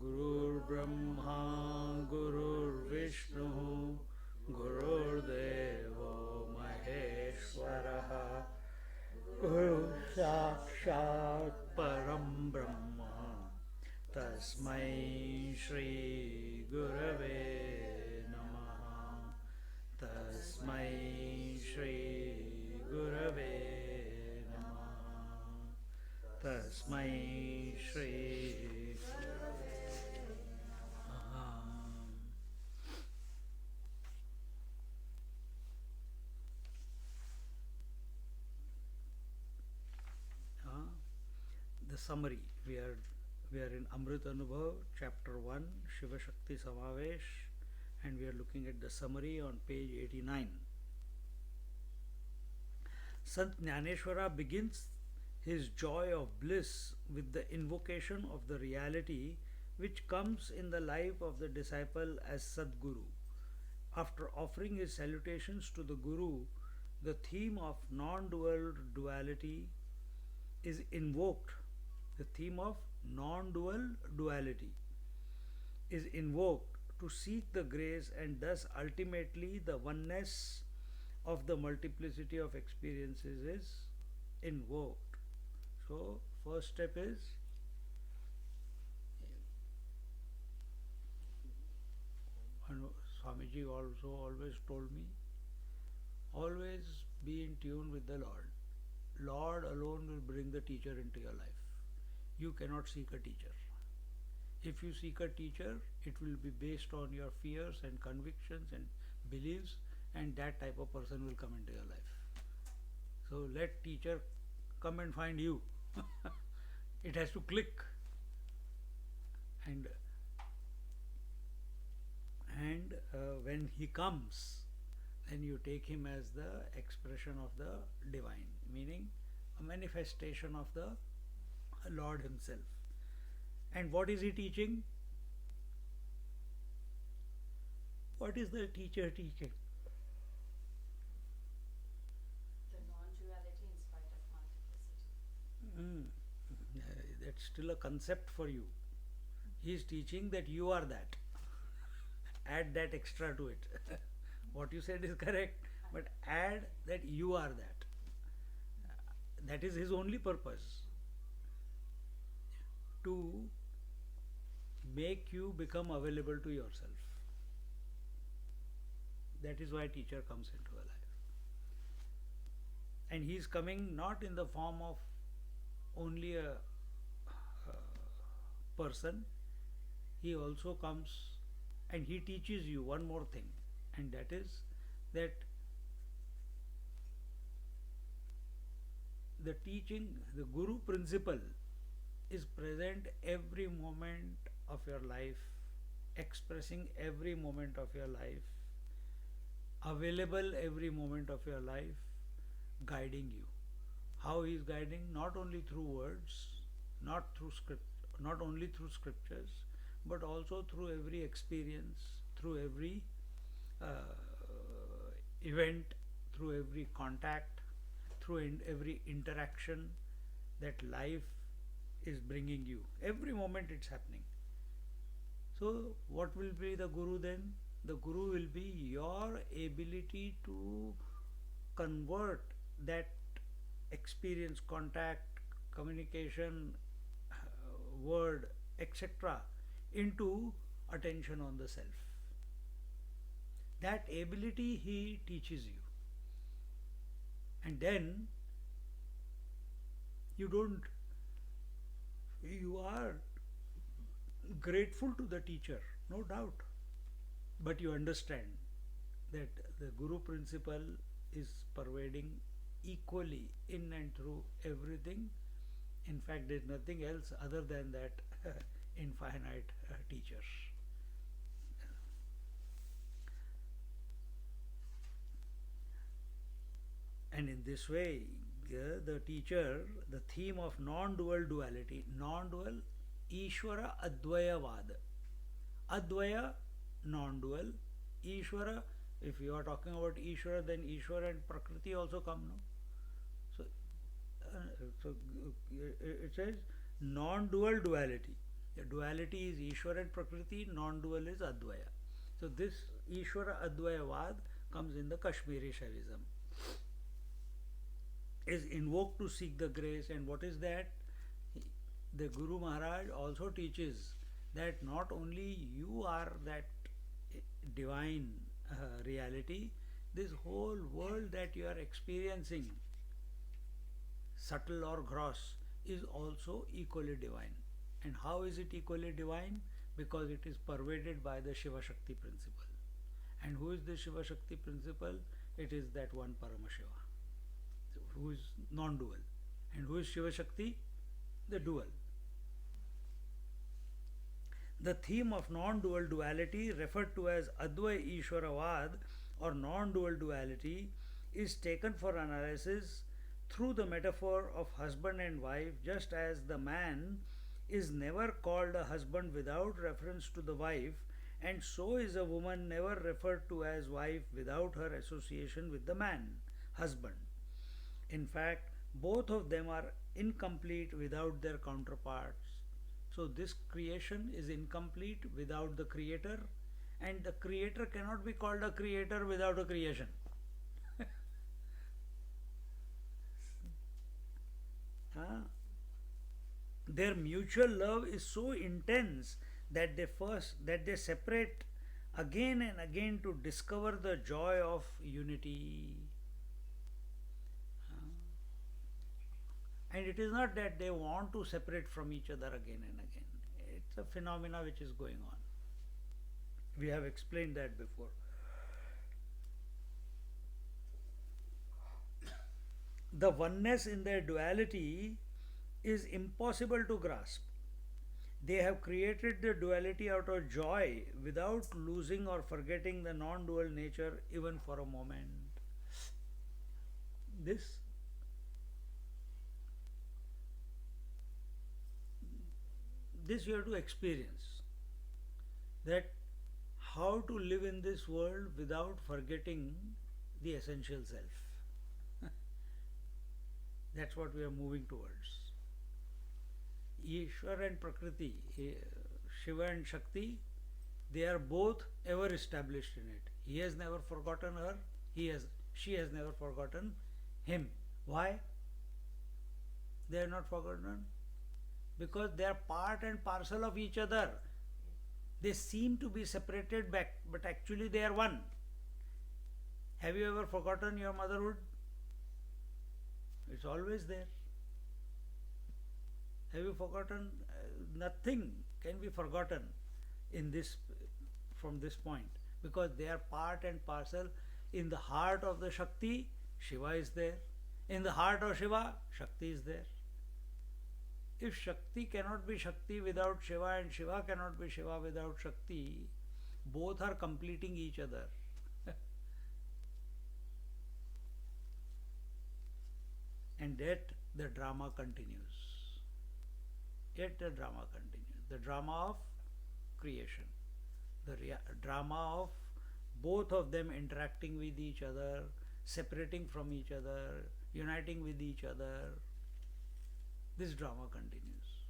Gurur Brahma, Gurur Vishnu, Gurur Devo Maheshwaraha, Guru Sakshat Param Brahma, Tasmai Shri Gurave Namaha, Tasmai Shri Gurave Namaha, Tasmai Shri uh, the summary. We are in Amrutanubhav, chapter 1, Shiv Shakti Samavesh, and we are looking at the summary on page 89. Sant Jnaneshwara begins his joy of bliss with the invocation of the reality which comes in the life of the disciple as Sadguru. After offering his salutations to the Guru, the theme of non duality is invoked. The theme of non duality is invoked to seek the grace and thus ultimately the oneness of the multiplicity of experiences is invoked. So, first step is Swamiji also always told me, always be in tune with the Lord. Lord alone will bring the teacher into your life. You cannot seek a teacher. If you seek a teacher, it will be based on your fears and convictions and beliefs, and that type of person will come into your life. So let teacher come and find you. It has to click. And when he comes, then you take him as the expression of the divine, meaning a manifestation of the Lord himself. And what is he teaching? What is the teacher teaching? The non-duality in spite of multiplicity. That's still a concept for you. He is teaching that you are that. Add that extra to it. What you said is correct, but add that you are that. That is his only purpose. To make you become available to yourself. That is why teacher comes into a life. And he is coming not in the form of only a person. He also comes and he teaches you one more thing, and that is that the teaching, the Guru principle is present every moment of your life, expressing every moment of your life, available every moment of your life, guiding you. How he is guiding? Not only through words, not only through scriptures, but also through every experience, through every event, through every contact, through every interaction that life is bringing you. Every moment it's happening. So, what will be the Guru then? The Guru will be your ability to convert that experience, contact, communication, word, etc., into attention on the self. That ability he teaches you. And then you are grateful to the teacher, no doubt. But you understand that the Guru principle is pervading equally in and through everything. In fact, there is nothing else other than that infinite teacher. And in this way, the teacher, the theme of non-dual duality, non-dual, Ishvara Advayavad. Advaya, non-dual. Ishvara, if you are talking about Ishvara, then Ishvara and Prakriti also come, no? So it says non-dual duality. The duality is Ishvara and Prakriti, non-dual is Advaya. So this Ishvara Advayavad comes in the Kashmiri Shaivism. Is invoked to seek the grace, and what is that? The Guru Maharaj also teaches that not only you are that divine reality, this whole world that you are experiencing, subtle or gross, is also equally divine. And how is it equally divine? Because it is pervaded by the Shiva Shakti principle. And who is the Shiva Shakti principle? It is that one Paramashiva, who is non-dual. And who is Shiva Shakti? The dual. The theme of non-dual duality, referred to as Advaya Ishwaravad or non-dual duality, is taken for analysis through the metaphor of husband and wife, just as the man is never called a husband without reference to the wife, and so is a woman never referred to as wife without her association with the man, husband. In fact, both of them are incomplete without their counterparts. So this creation is incomplete without the creator, and the creator cannot be called a creator without a creation. Their mutual love is so intense that they separate again and again to discover the joy of unity. And it is not that they want to separate from each other again and again. It's a phenomena which is going on. We have explained that before. The oneness in their duality is impossible to grasp. They have created the duality out of joy without losing or forgetting the non-dual nature even for a moment. This you have to experience, that how to live in this world without forgetting the essential self. That's what we are moving towards. Ishvara and Prakriti, Shiva and Shakti, they are both ever established in it. He has never forgotten her, she has never forgotten him. Why? They are not forgotten? Because they are part and parcel of each other. They seem to be separated back, but actually they are one. Have you ever forgotten your motherhood? It's always there. Have you forgotten? Nothing can be forgotten in this, from this point, because they are part and parcel. In the heart of the Shakti, Shiva is there. In the heart of Shiva, Shakti is there. If Shakti cannot be Shakti without Shiva and Shiva cannot be Shiva without Shakti, both are completing each other. And yet the drama continues. Yet the drama continues. The drama of creation. The drama of both of them interacting with each other, separating from each other, uniting with each other. This drama continues.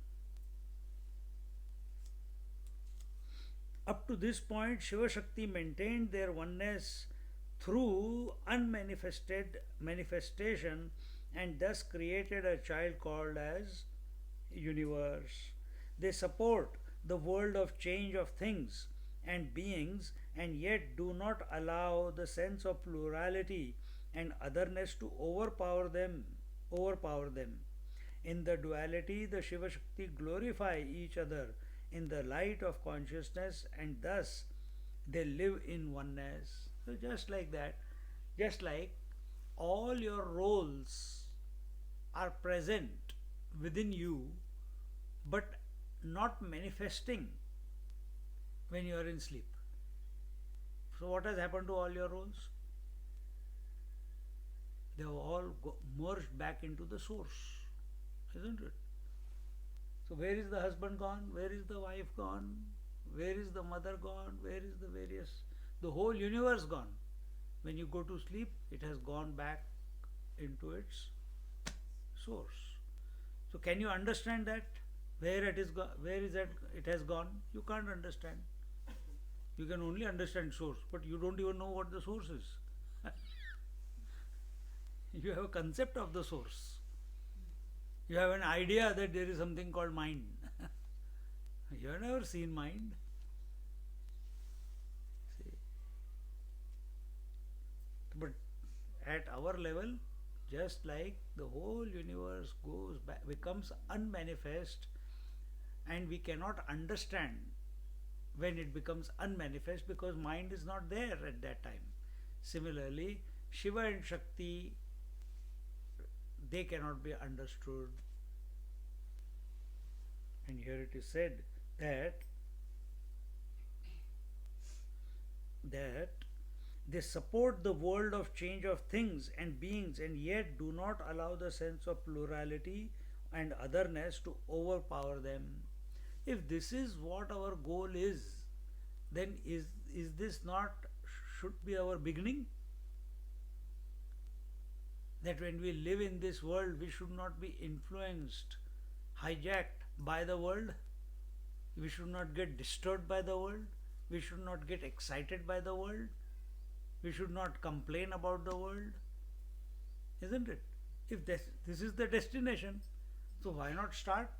Up to this point, Shiva Shakti maintained their oneness through unmanifested manifestation, and thus created a child called as universe. They support the world of change of things and beings, and yet do not allow the sense of plurality and otherness to overpower them. In the duality, the Shiva Shakti glorify each other in the light of consciousness, and thus they live in oneness. So just like that, just like all your roles are present within you, but not manifesting when you are in sleep. So what has happened to all your roles? They have all merged back into the source, isn't it? So where is the husband gone? Where is the wife gone? Where is the mother gone? Where is the whole universe gone? When you go to sleep, it has gone back into its source. So can you understand that? Where is that it has gone? You can't understand. You can only understand source, but you don't even know what the source is. You have a concept of the source. You have an idea that there is something called mind. You have never seen mind. See. But at our level, just like the whole universe goes back, becomes unmanifest, and we cannot understand when it becomes unmanifest because mind is not there at that time. Similarly, Shiva and Shakti, they cannot be understood. And here it is said that they support the world of change of things and beings and yet do not allow the sense of plurality and otherness to overpower them. If this is what our goal is, then is this not should be our beginning? That when we live in this world, we should not be influenced, hijacked by the world. We should not get disturbed by the world. We should not get excited by the world. We should not complain about the world. Isn't it? If this is the destination, so why not start?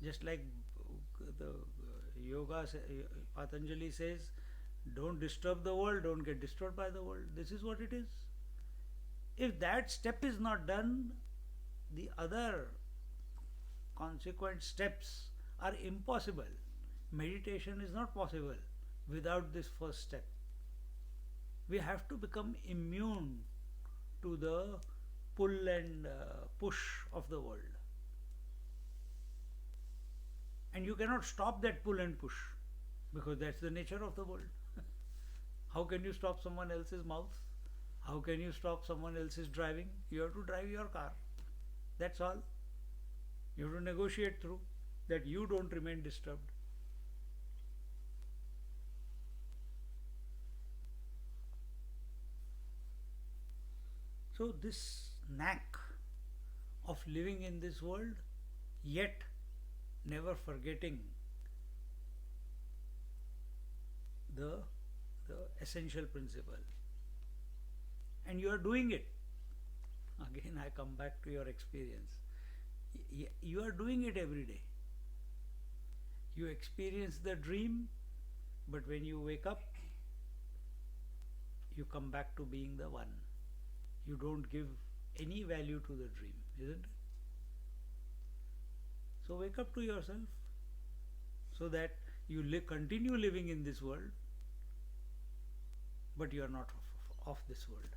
Just like the yoga, Patanjali says, don't disturb the world, don't get disturbed by the world. This is what it is. If that step is not done, the other consequent steps are impossible. Meditation is not possible without this first step. We have to become immune to the pull and push of the world. And you cannot stop that pull and push because that's the nature of the world. How can you stop someone else's mouth? How can you stop someone else's driving? You have to drive your car. That's all. You have to negotiate through that you don't remain disturbed. So this knack of living in this world, yet never forgetting the essential principle. And you are doing it. Again, I come back to your experience. You are doing it every day. You experience the dream, but when you wake up, you come back to being the one. You don't give any value to the dream, isn't it? So wake up to yourself so that you continue living in this world, but you are not of this world.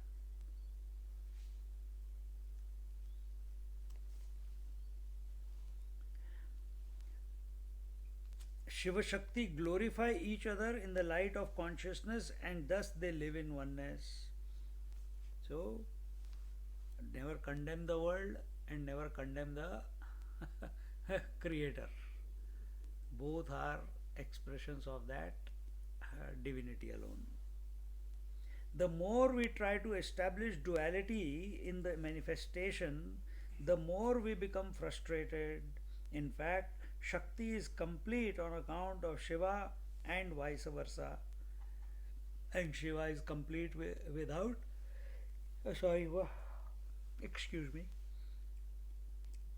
Shiva Shakti glorify each other in the light of consciousness and thus they live in oneness. So, never condemn the world and never condemn the Creator. Both are expressions of that divinity alone. The more we try to establish duality in the manifestation, the more we become frustrated. In fact, Shakti is complete on account of Shiva and vice versa. And Shiva is complete without, excuse me.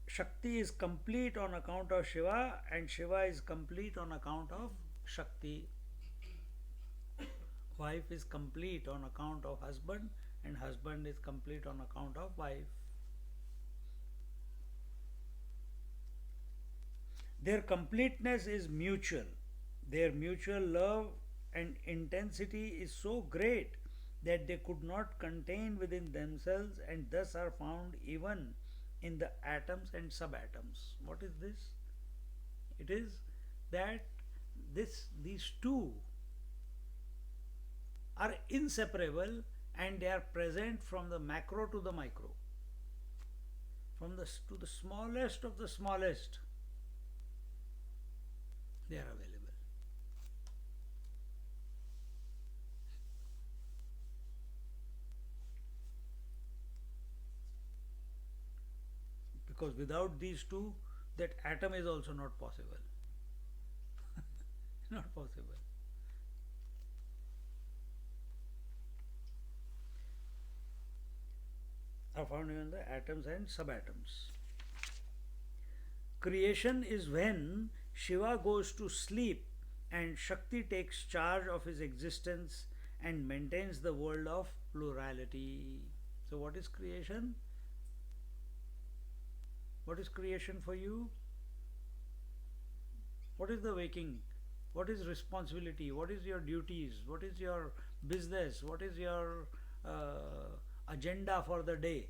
Shakti is complete on account of Shiva and Shiva is complete on account of Shakti. Wife is complete on account of husband and husband is complete on account of wife. Their completeness is mutual. Their mutual love and intensity is so great that they could not contain within themselves and thus are found even in the atoms and subatoms. What is this? It is that these two are inseparable and they are present from the macro to the micro, to the smallest of the smallest. They are available. Because without these two, that atom is also not possible. Not possible. Are found in the atoms and subatoms. Creation is when Shiva goes to sleep and Shakti takes charge of his existence and maintains the world of plurality. So, what is creation? What is creation for you? What is the waking? What is responsibility? What is your duties? What is your business? What is your agenda for the day?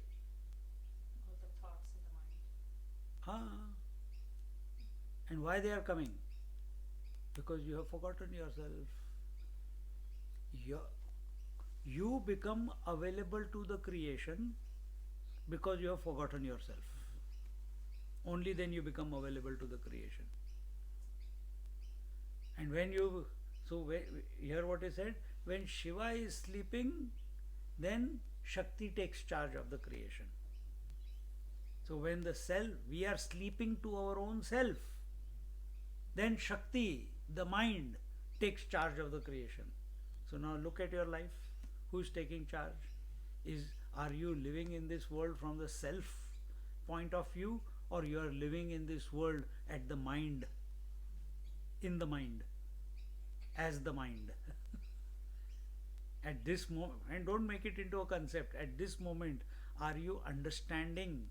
All the thoughts in the mind. Ah. And why they are coming? Because you have forgotten yourself. You become available to the creation because you have forgotten yourself. Only then you become available to the creation. And when you, so hear what is said, when Shiva is sleeping, then Shakti takes charge of the creation. So when the self, we are sleeping to our own self, then Shakti, the mind, takes charge of the creation. So now look at your life. Who is taking charge? Are you living in this world from the self point of view, or you are living in this world at the mind, in the mind, as the mind? At this moment, and don't make it into a concept, at this moment, are you understanding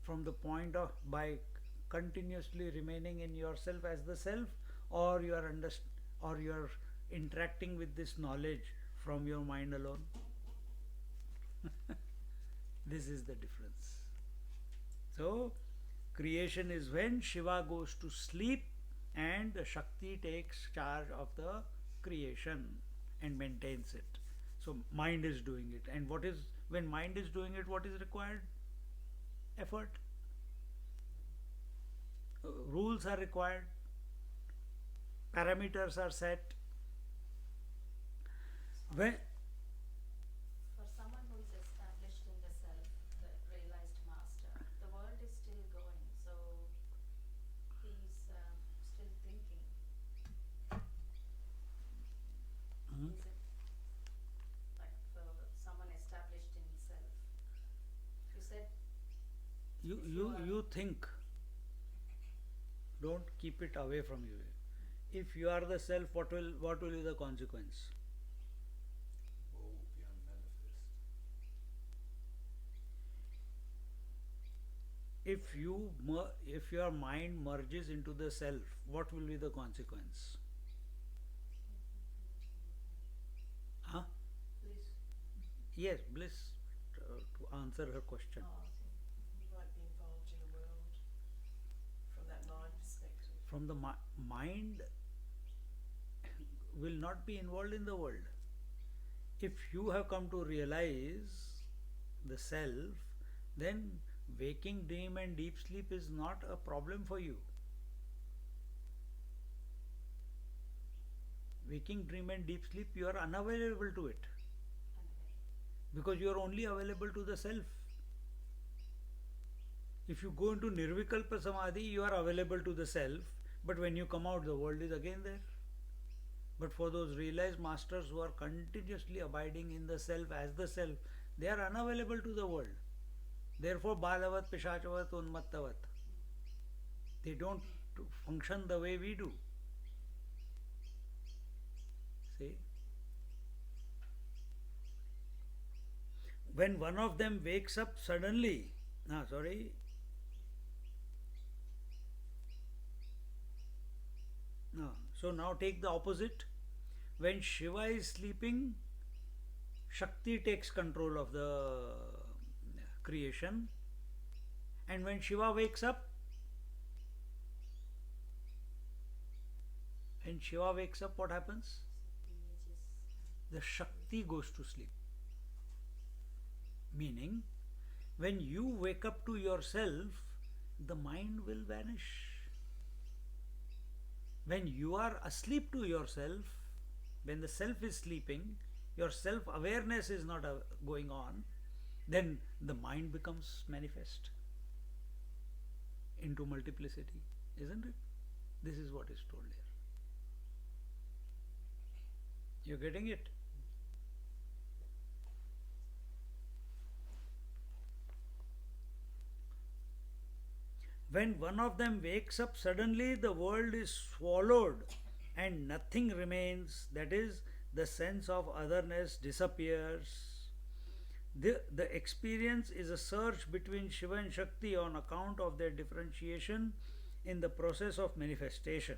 from the point of, by continuously remaining in yourself as the self, or you are interacting with this knowledge from your mind alone? This is the difference. So, creation is when Shiva goes to sleep and the Shakti takes charge of the creation and maintains it. So, mind is doing it. And when mind is doing it, what is required? Effort. Rules are required. Parameters are set. When For someone who is established in the self, the realized master, the world is still going, so he's still thinking. Is it like for someone established in self? You said you think, don't keep it away from you. If you are the self, what will be the consequence? Woe will be unmanifest. If your mind merges into the self, what will be the consequence? Huh? bliss. Yes, bliss. To answer her question. You might be involved in a world from that mind perspective. From the mind will not be involved in the world. If you have come to realize the self, then waking, dream and deep sleep is not a problem for you. Waking, dream and deep sleep, you are unavailable to it because you are only available to the self. If you go into Nirvikalpa Samadhi, you are available to the self, but when you come out, the world is again there. But for those realized masters who are continuously abiding in the self as the self, they are unavailable to the world. Therefore, Balavat, Pishachavat, Unmattavat. They don't function the way we do. See? When one of them wakes up suddenly, so now take the opposite. When Shiva is sleeping, Shakti takes control of the creation. And when Shiva wakes up, what happens? The Shakti goes to sleep. Meaning, when you wake up to yourself, the mind will vanish. When you are asleep to yourself, when the self is sleeping, your self-awareness is not going on, then the mind becomes manifest. into multiplicity, isn't it? This is what is told here. You're getting it? When one of them wakes up, suddenly the world is swallowed and nothing remains. That is, the sense of otherness disappears. The experience is a search between Shiva and Shakti on account of their differentiation in the process of manifestation.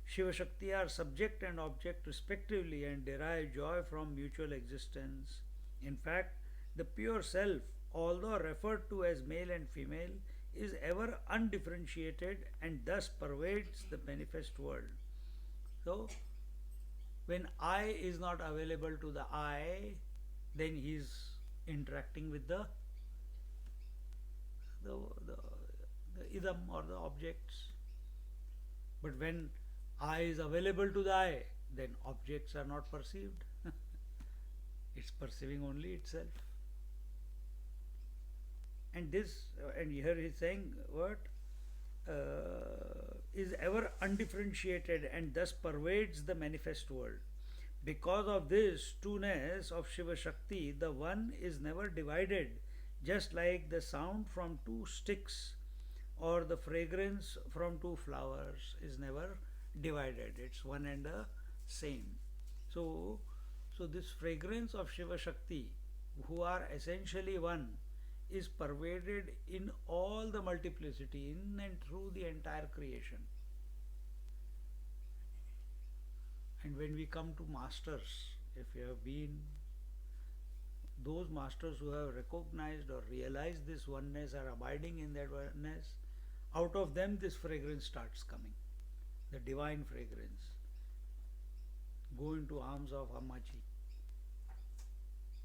Shiva Shakti are subject and object respectively and derive joy from mutual existence. In fact, the pure self, although referred to as male and female, is ever undifferentiated and thus pervades the manifest world. So, when I is not available to the I, then he is interacting with the idam or the objects. But when I is available to the I, then objects are not perceived. It's perceiving only itself. And here he is saying what? Is ever undifferentiated and thus pervades the manifest world. Because of this two-ness of Shiva Shakti, the one is never divided, just like the sound from two sticks or the fragrance from two flowers is never divided. It's one and the same. So this fragrance of Shiva Shakti, who are essentially one, is pervaded in all the multiplicity, in and through the entire creation. And when we come to masters, if you have been, those masters who have recognized or realized this oneness, are abiding in that oneness, out of them this fragrance starts coming, the divine fragrance. Go into arms of Ammaji,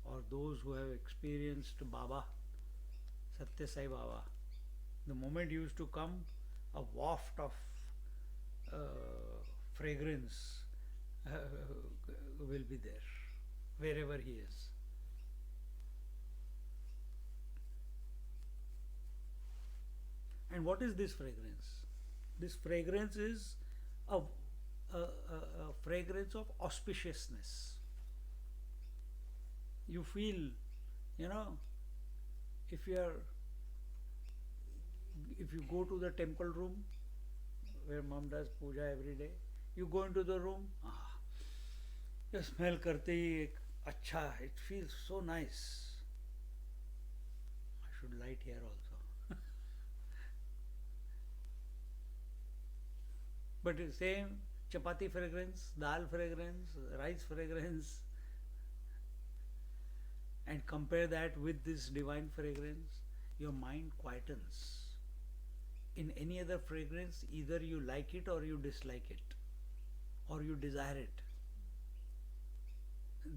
or those who have experienced Baba, Satya Sai Baba. The moment he used to come, a waft of fragrance will be there, wherever he is. And what is this fragrance? This fragrance is a fragrance of auspiciousness. You feel, if you go to the temple room where mom does puja every day, you go into the room, you smell karte hi acha, it feels so nice. I should light here also. But the same chapati fragrance, dal fragrance, rice fragrance, and compare that with this divine fragrance, your mind quietens. In any other fragrance, either you like it or you dislike it, or you desire it.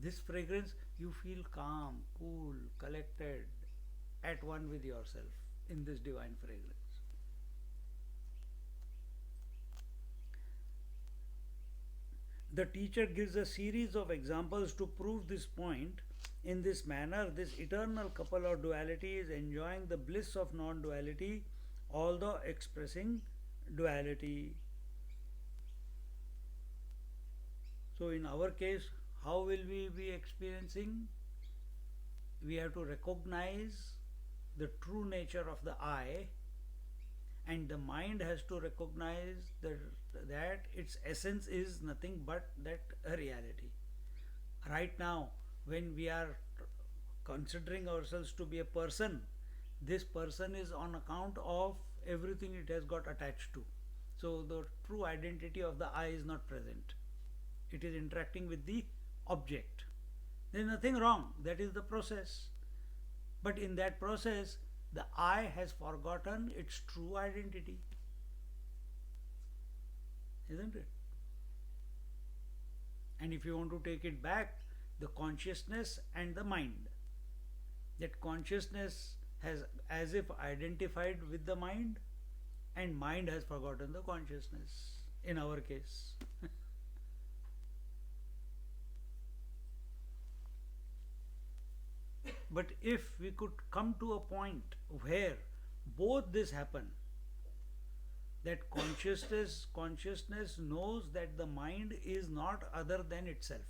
This fragrance, you feel calm, cool, collected, at one with yourself in this divine fragrance. The teacher gives a series of examples to prove this point. In this manner, this eternal couple of duality is enjoying the bliss of non-duality, although expressing duality. So in our case, how will we be experiencing? We have to recognize the true nature of the I, and the mind has to recognize that its essence is nothing but that reality. Right now, when we are considering ourselves to be a person, this person is on account of everything it has got attached to. So the true identity of the I is not present. It is interacting with the object. There is nothing wrong. That is the process. But in that process, the I has forgotten its true identity. Isn't it? And if you want to take it back, the consciousness and the mind. That consciousness has as if identified with the mind, and mind has forgotten the consciousness, in our case. But if we could come to a point where both this happen, that consciousness knows that the mind is not other than itself.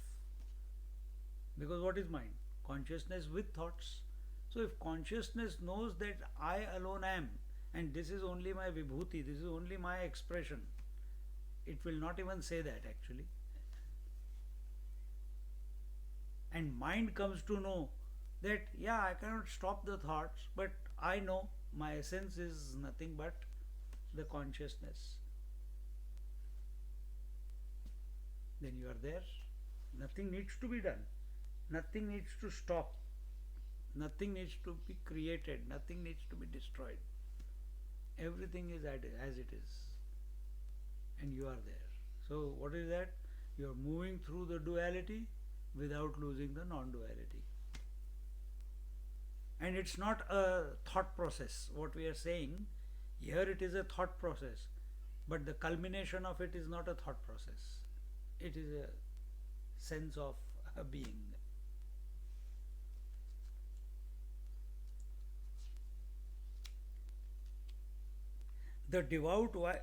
Because what is mind? Consciousness with thoughts. So if consciousness knows that I alone am, and this is only my vibhuti, this is only my expression, it will not even say that actually. And mind comes to know that, yeah, I cannot stop the thoughts, but I know my essence is nothing but the consciousness. Then you are there. Nothing needs to be done. Nothing needs to stop. Nothing needs to be created. Nothing needs to be destroyed. Everything is as it is. And you are there. So what is that? You are moving through the duality without losing the non-duality. And it's not a thought process. What we are saying, here it is a thought process. But the culmination of it is not a thought process. It is a sense of a being. The devout wife,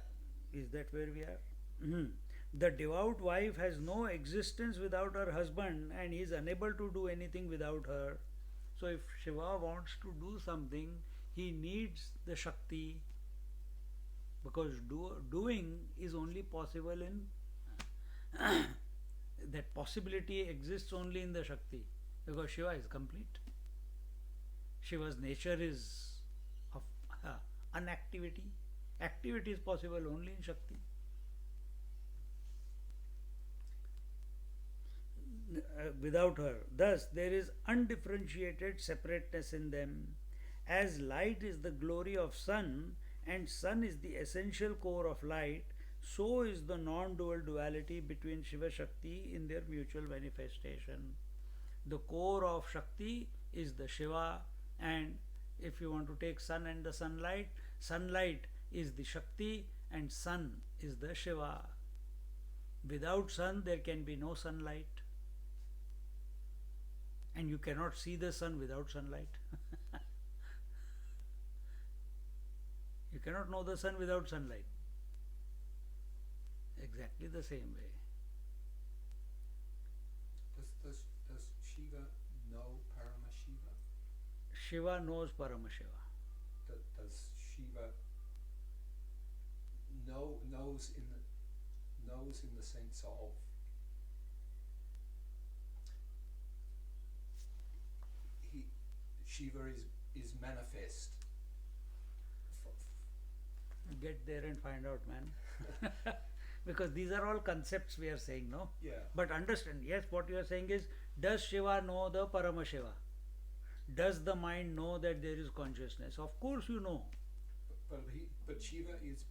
is that where we are? The devout wife has no existence without her husband and is unable to do anything without her. So if Shiva wants to do something, he needs the Shakti, because doing is only possible in that possibility exists only in the Shakti, because Shiva is complete. Shiva's nature is of unactivity. Activity is possible only in Shakti. Without her. Thus, there is undifferentiated separateness in them. As light is the glory of sun, and sun is the essential core of light, so is the non-dual duality between Shiva Shakti in their mutual manifestation. The core of Shakti is the Shiva, and if you want to take sun and the sunlight is the Shakti and sun is the Shiva. Without sun there can be no sunlight. And you cannot see the sun without sunlight. You cannot know the sun without sunlight. Exactly the same way. Does Shiva know Paramashiva? Shiva knows Paramashiva. Does Shiva knows in the sense of Shiva is manifest. Get there and find out, man. Because these are all concepts we are saying, no? Yeah. But understand, yes, what you are saying is, does Shiva know the Paramashiva? Does the mind know that there is consciousness? Of course you know. But Shiva is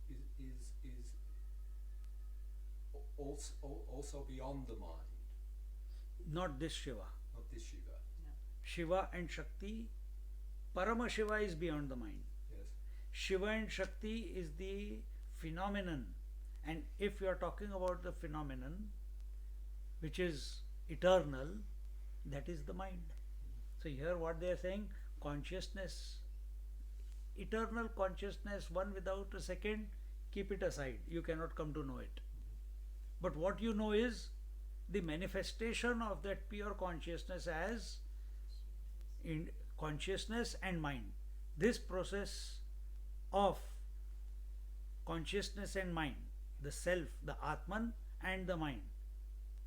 also beyond the mind. Not this Shiva. Not this Shiva. Shiva and Shakti, Paramashiva is beyond the mind. Yes. Shiva and Shakti is the phenomenon. And if you are talking about the phenomenon, which is eternal, that is the mind. So here what they are saying, consciousness, eternal consciousness, one without a second, keep it aside. You cannot come to know it. But what you know is the manifestation of that pure consciousness as in consciousness and mind. This process of consciousness and mind, the self, the Atman and the mind,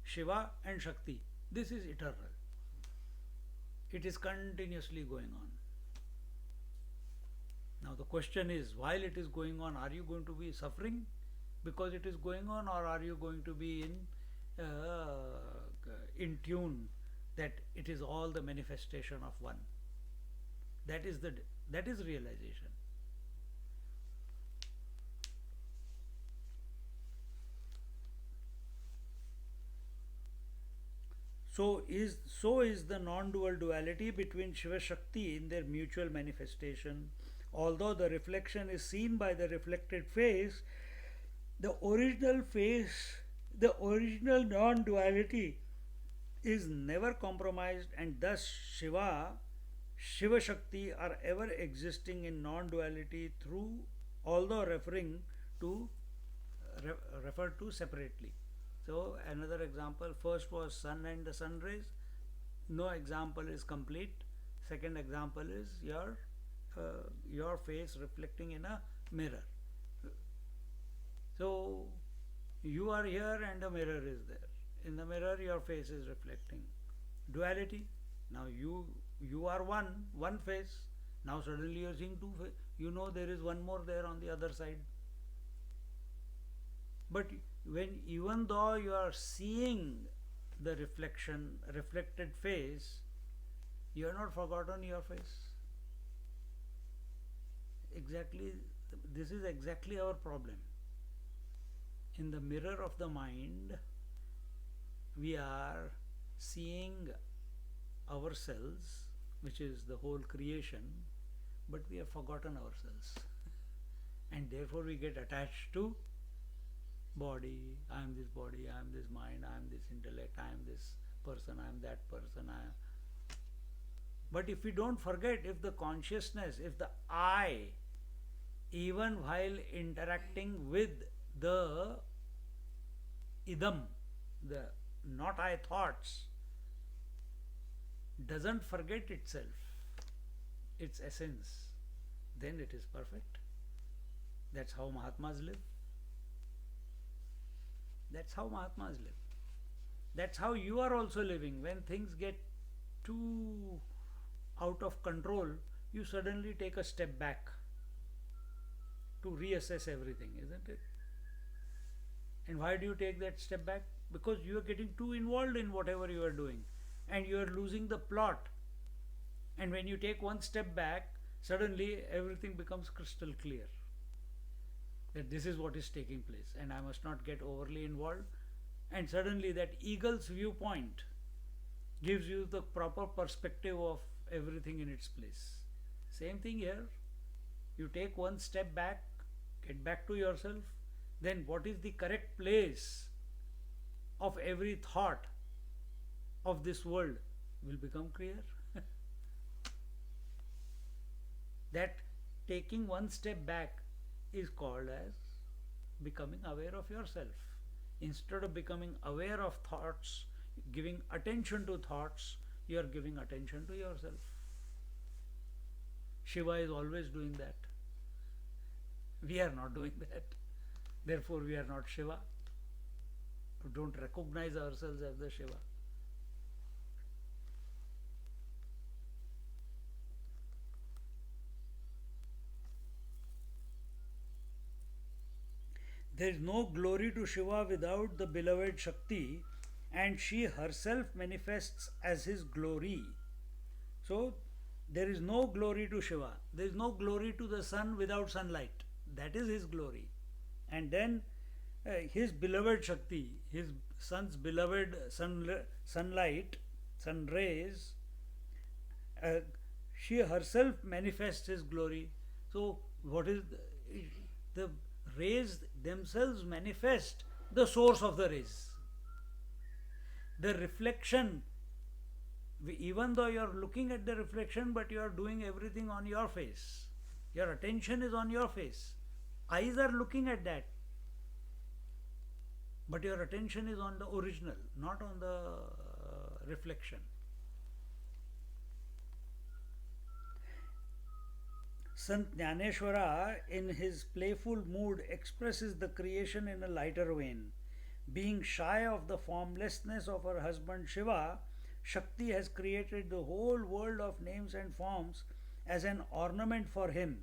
Shiva and Shakti, this is eternal. It is continuously going on. Now the question is, while it is going on, are you going to be suffering because it is going on, or are you going to be in tune that it is all the manifestation of one? That is realization. So is the non-dual duality between Shiva Shakti in their mutual manifestation. Although the reflection is seen by the reflected face, the original non-duality is never compromised, and thus Shiva Shakti are ever existing in non-duality through, although referring to referred to separately. So another example, first was sun and the sun rays. No example is complete. Second example is your face reflecting in a mirror. So you are here and a mirror is there. In the mirror your face is reflecting. Duality. Now you are one face. Now suddenly you are seeing two faces. You know there is one more there on the other side. But even though you are seeing the reflected face, you have not forgotten your face. This is exactly our problem. In the mirror of the mind, we are seeing ourselves, which is the whole creation, but we have forgotten ourselves. And therefore we get attached to body. I am this body, I am this mind, I am this intellect, I am this person, I am that person. But if we don't forget, if the consciousness, if the I, even while interacting with the idam, the not I thoughts, doesn't forget itself, its essence, then it is perfect. That's how Mahatmas live. That's how Mahatmas live. That's how you are also living. When things get too out of control, you suddenly take a step back to reassess everything, isn't it? And why do you take that step back? Because you are getting too involved in whatever you are doing and you are losing the plot. And when you take one step back, suddenly everything becomes crystal clear that this is what is taking place and I must not get overly involved. And suddenly that eagle's viewpoint gives you the proper perspective of everything in its place. Same thing here. You take one step back, get back to yourself, then what is the correct place of every thought of this world will become clear. That taking one step back is called as becoming aware of yourself. Instead of becoming aware of thoughts, giving attention to thoughts, you are giving attention to yourself. Shiva is always doing that. We are not doing that. Therefore we are not Shiva. We don't recognize ourselves as the Shiva. There is no glory to Shiva without the beloved Shakti, and she herself manifests as his glory. So there is no glory to Shiva. There is no glory to the sun without sunlight. That is his glory. And then his beloved Shakti, his son's beloved sunlight, sun rays, she herself manifests his glory. So what is the rays themselves manifest the source of the rays. The reflection, even though you are looking at the reflection, but you are doing everything on your face. Your attention is on your face. Eyes are looking at that. But your attention is on the original, not on the reflection. Sant Jnaneshwara, in his playful mood, expresses the creation in a lighter vein. Being shy of the formlessness of her husband Shiva, Shakti has created the whole world of names and forms as an ornament for him.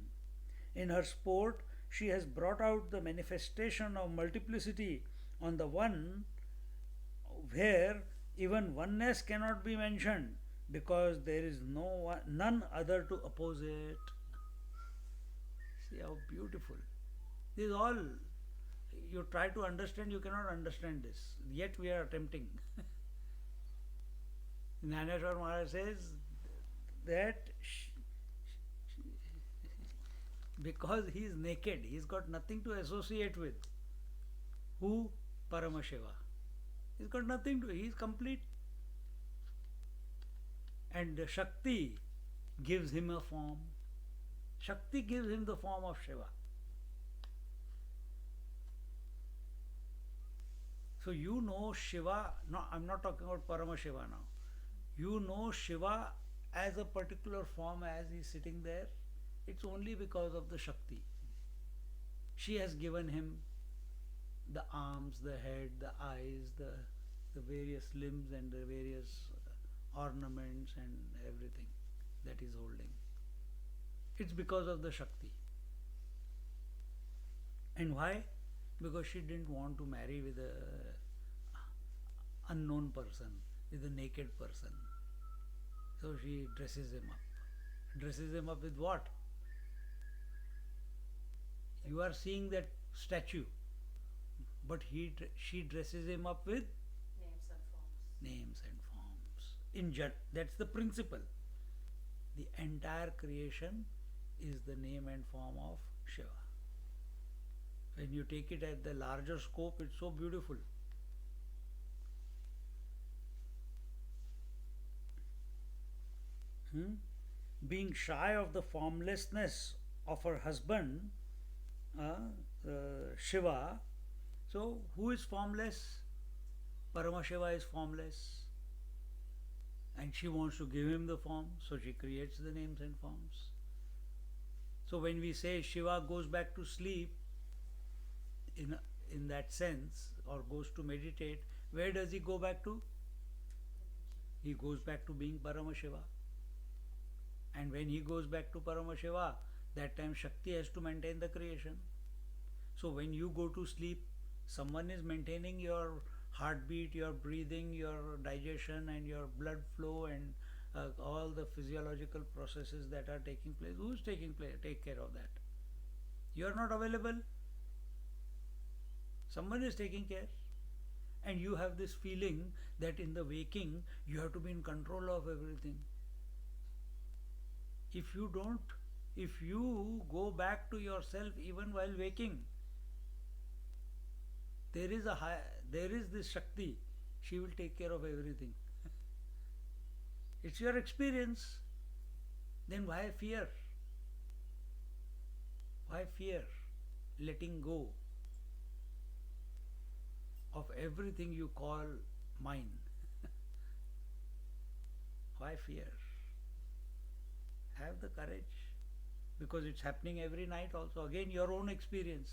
In her sport, she has brought out the manifestation of multiplicity on the one where even oneness cannot be mentioned because there is none other to oppose it. See how beautiful. This is all. You try to understand, you cannot understand this. Yet we are attempting. Jnaneshwar Maharaj says that because he is naked, he has got nothing to associate with. Who? Paramashiva. He's got nothing to, he is complete. And the Shakti gives him a form. Shakti gives him the form of Shiva. So you know Shiva, no, I'm not talking about Paramashiva now. You know Shiva as a particular form as he's sitting there. It's only because of the Shakti. She has given him the arms, the head, the eyes, the various limbs and the various ornaments and everything that he's holding. It's because of the Shakti. And why? Because she didn't want to marry with a unknown person, with a naked person. So she dresses him up. Dresses him up with what? You are seeing that statue, but she dresses him up with Names and forms. names and forms. That's the principle. The entire creation is the name and form of Shiva. When you take it at the larger scope, it's so beautiful. Being shy of the formlessness of her husband, Shiva. So, who is formless? Paramashiva is formless. And she wants to give him the form, so she creates the names and forms. So, when we say Shiva goes back to sleep, in that sense, or goes to meditate, where does he go back to? He goes back to being Paramashiva. And when he goes back to Paramashiva, that time Shakti has to maintain the creation. So when you go to sleep, someone is maintaining your heartbeat, your breathing, your digestion and your blood flow and all the physiological processes that are taking place. Who is take care of that? You are not available. Someone is taking care. And you have this feeling that in the waking, you have to be in control of everything. If you don't, if you go back to yourself even while waking, there is this Shakti. She will take care of everything. It's your experience. Then why fear? Why fear? Letting go of everything you call mine. Why fear? Have the courage, because it's happening every night also. Again, your own experience.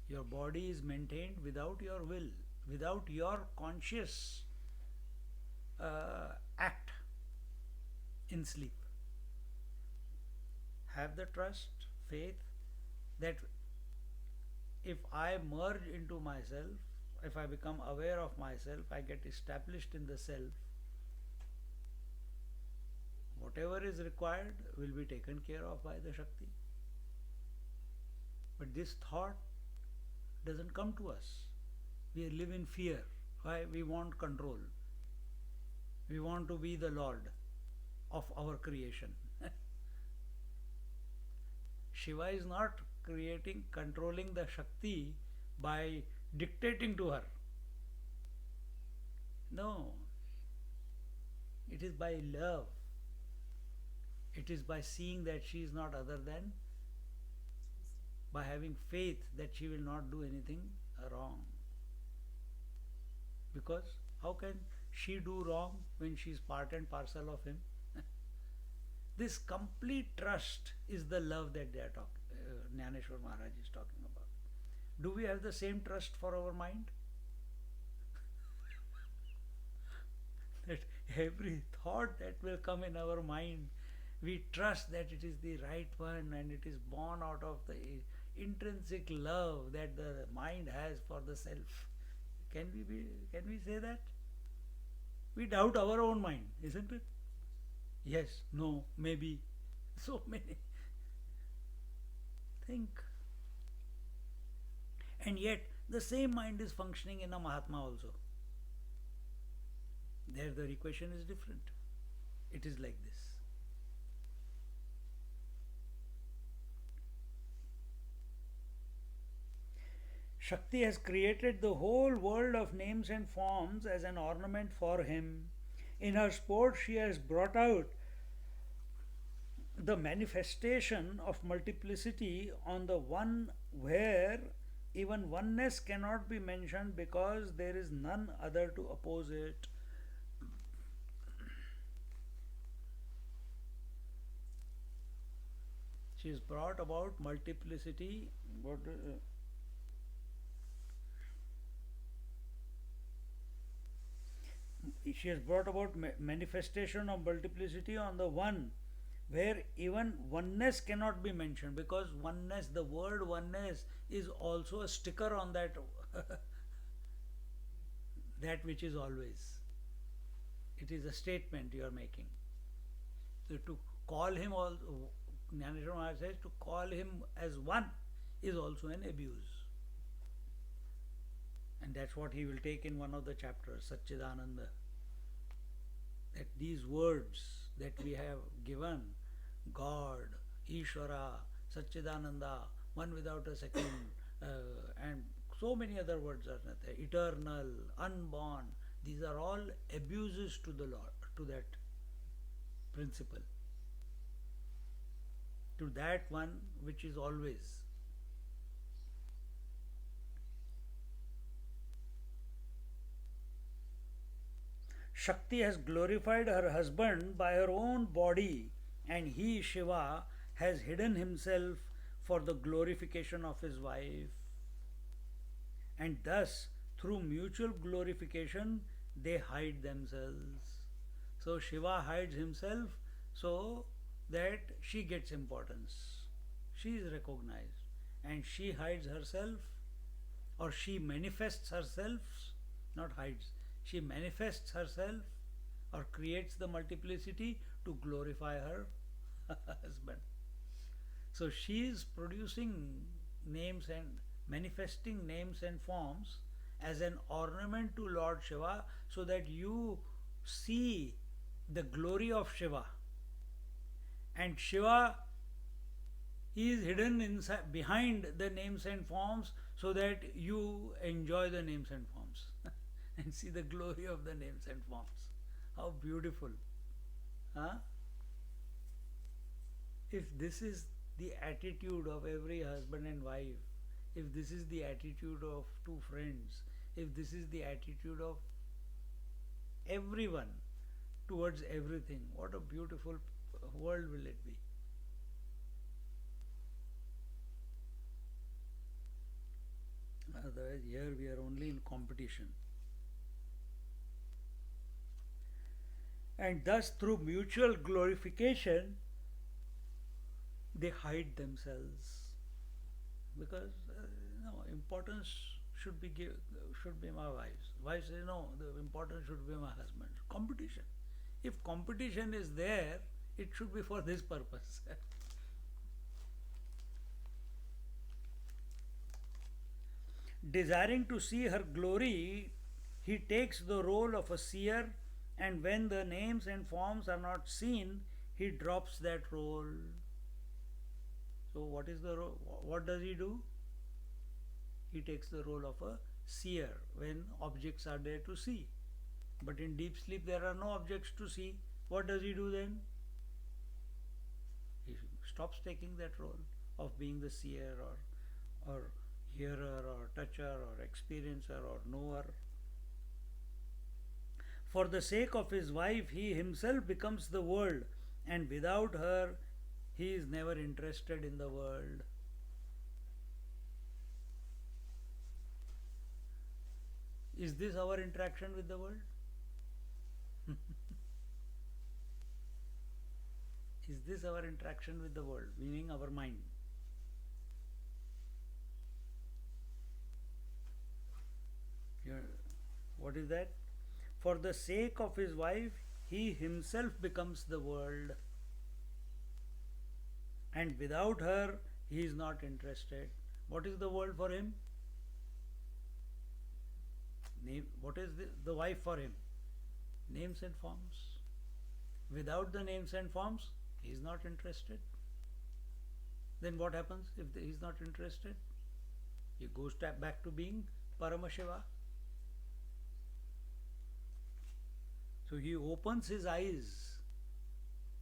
Your body is maintained without your will, without your conscious act in sleep. Have the trust, faith that if I merge into myself, if I become aware of myself, I get established in the self, whatever is required will be taken care of by the Shakti. But this thought doesn't come to us. We live in fear. Why? We want control. We want to be the Lord of our creation. Shiva is not controlling the Shakti by dictating to her. No. It is by love. It is by seeing that she is not other than, by having faith that she will not do anything wrong. Because how can she do wrong when she is part and parcel of him? This complete trust is the love that they are Jnaneshwar Maharaj is talking about. Do we have the same trust for our mind? That every thought that will come in our mind, we trust that it is the right one and it is born out of the intrinsic love that the mind has for the self. Can we say that? We doubt our own mind, isn't it? Yes, no, maybe. So many. Think. And yet the same mind is functioning in a Mahatma also. There the equation is different. It is like this. Shakti has created the whole world of names and forms as an ornament for him. In her sport, she has brought out the manifestation of multiplicity on the one where even oneness cannot be mentioned because there is none other to oppose it. She has brought about multiplicity. She has brought about manifestation of multiplicity on the one, where even oneness cannot be mentioned, because oneness, the word oneness, is also a sticker on that that which is always. It is a statement you are making. So to call him also, Jnaneshwar Maharaj says, to call him as one is also an abuse. And that's what he will take in one of the chapters, Satchidananda. That these words that we have given, God, Ishvara, Satchidananda, one without a second, and so many other words are there, eternal, unborn, these are all abuses to the Lord, to that principle, to that one which is always. Shakti has glorified her husband by her own body, and he, Shiva, has hidden himself for the glorification of his wife. And thus, through mutual glorification, they hide themselves. So Shiva hides himself so that she gets importance. She is recognized. And she hides herself, or she manifests herself, not hides. She manifests herself or creates the multiplicity to glorify her husband. So she is producing names and manifesting names and forms as an ornament to Lord Shiva, so that you see the glory of Shiva. And Shiva is hidden inside, behind the names and forms, so that you enjoy the names and forms. And see the glory of the names and forms. How beautiful. Huh? If this is the attitude of every husband and wife, if this is the attitude of two friends, if this is the attitude of everyone towards everything, what a beautiful world will it be. Otherwise, here we are only in competition. And thus, through mutual glorification, they hide themselves, because importance should be my wife's. Wife says, no, the importance should be my husband. Competition. If competition is there, it should be for this purpose. Desiring to see her glory, he takes the role of a seer, and when the names and forms are not seen, he drops that role. So what is the role? What does he do? He takes the role of a seer when objects are there to see. But in deep sleep there are no objects to see. What does he do then? He stops taking that role of being the seer or hearer or toucher or experiencer or knower. For the sake of his wife, he himself becomes the world, and without her, he is never interested in the world. Is this our interaction with the world? Is this our interaction with the world, meaning our mind? What is that? For the sake of his wife, he himself becomes the world, and without her, he is not interested. What is the world for him? What is the wife for him? Names and forms. Without the names and forms, he is not interested. Then what happens if he is not interested? He goes back to being Paramashiva. So he opens his eyes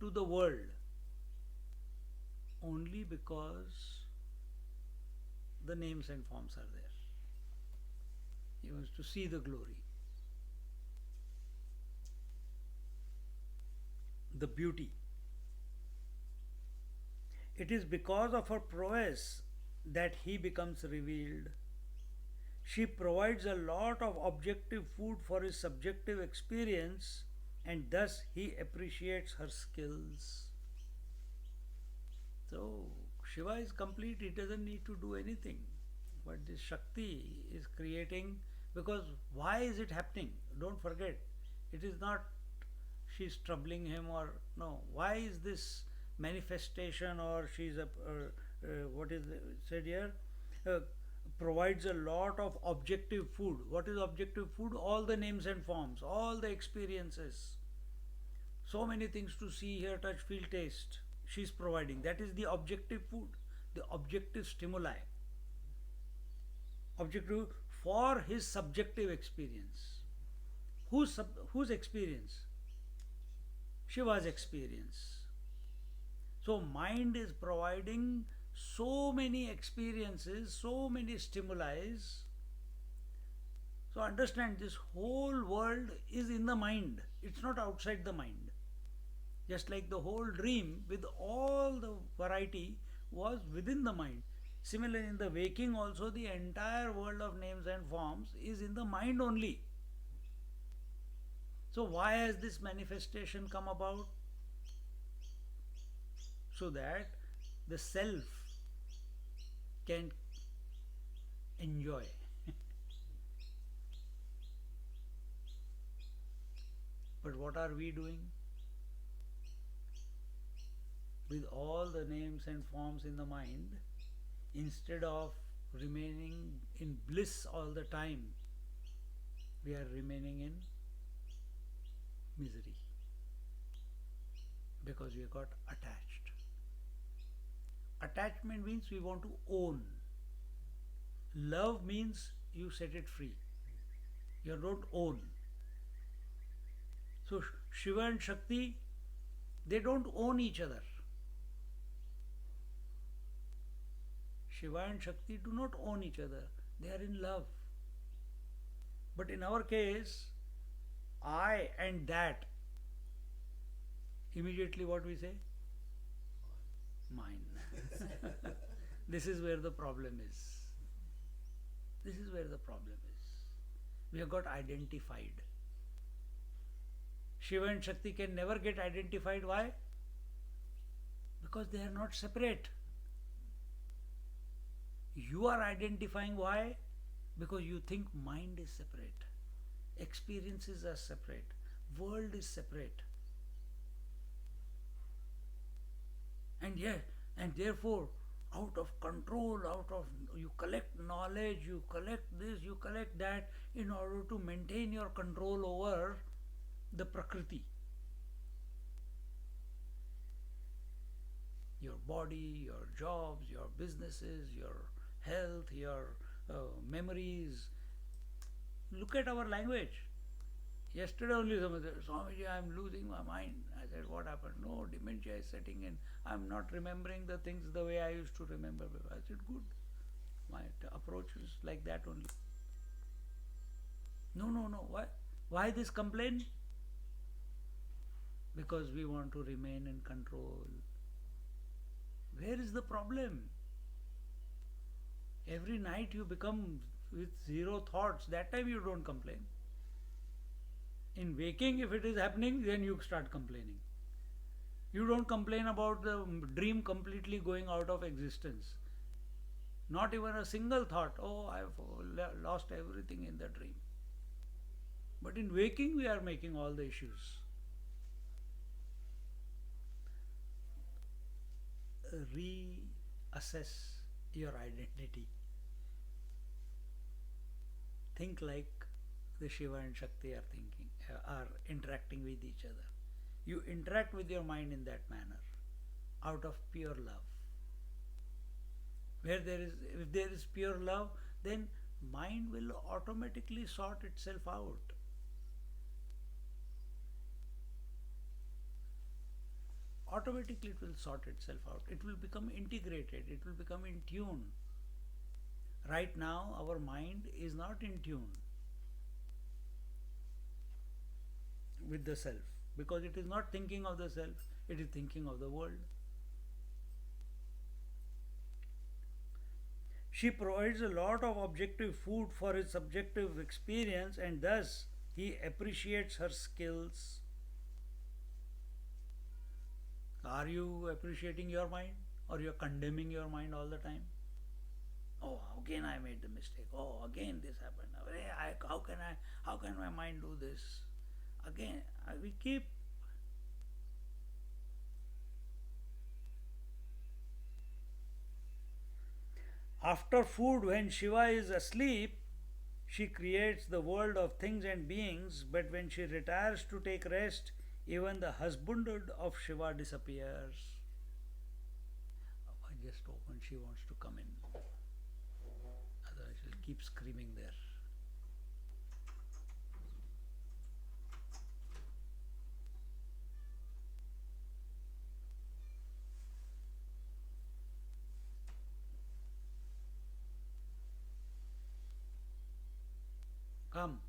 to the world only because the names and forms are there. He wants to see the glory, the beauty. It is because of her prowess that he becomes revealed. She provides a lot of objective food for his subjective experience, and thus he appreciates her skills. So, Shiva is complete, he doesn't need to do anything. But this Shakti is creating, because why is it happening? Don't forget, it is not she's troubling him or no. Why is this manifestation, or she's a what is said here? Provides a lot of objective food. What is objective food? All the names and forms, all the experiences. So many things to see, hear, touch, feel, taste. She's providing. That is the objective food, the objective stimuli. Objective for his subjective experience. Whose experience? Shiva's experience. So mind is providing so many experiences, so many stimuli. So understand, this whole world is in the mind. It's not outside the mind. Just like the whole dream with all the variety was within the mind. Similarly, in the waking also, the entire world of names and forms is in the mind only. So why has this manifestation come about? So that the self can enjoy. But what are we doing? With all the names and forms in the mind, instead of remaining in bliss all the time, we are remaining in misery because we got attached. Attachment means we want to own. Love means you set it free. You don't own. So Shiva and Shakti, they don't own each other. Shiva and Shakti do not own each other. They are in love. But in our case, I and that, immediately what we say? Mine. This is where the problem is. This is where the problem is. We have got identified. Shiva and Shakti can never get identified. Why? Because they are not separate. You are identifying. Why? Because you think mind is separate, experiences are separate, world is separate. And therefore, out of control, you collect knowledge, you collect this, you collect that, in order to maintain your control over the Prakriti. Your body, your jobs, your businesses, your health, your memories. Look at our language. Yesterday only somebody said, Swamiji, I am losing my mind. I said, what happened? No, dementia is setting in. I am not remembering the things the way I used to remember. I said, good. My approach is like that only. No. Why? Why this complaint? Because we want to remain in control. Where is the problem? Every night you become with zero thoughts. That time you don't complain. In waking, if it is happening, then you start complaining. You don't complain about the dream completely going out of existence. Not even a single thought, oh, I have lost everything in the dream. But in waking, we are making all the issues. Reassess your identity. Think like the Shiva and Shakti are thinking, are interacting with each other. You interact with your mind in that manner, out of pure love. If there is pure love, then mind will automatically sort itself out. Automatically it will sort itself out. It will become integrated. It will become in tune. Right now, our mind is not in tune with the self because it is not thinking of the self, it is thinking of the world. She provides a lot of objective food for his subjective experience, and thus he appreciates her skills. Are you appreciating your mind or you are condemning your mind all the time? Oh, again I made the mistake. Oh, again this happened. How can my mind do this? Again, we keep. After food, when Shiva is asleep, she creates the world of things and beings, but when she retires to take rest, even the husbandhood of Shiva disappears. I just opened, she wants to come in. Otherwise, she'll keep screaming there. Come.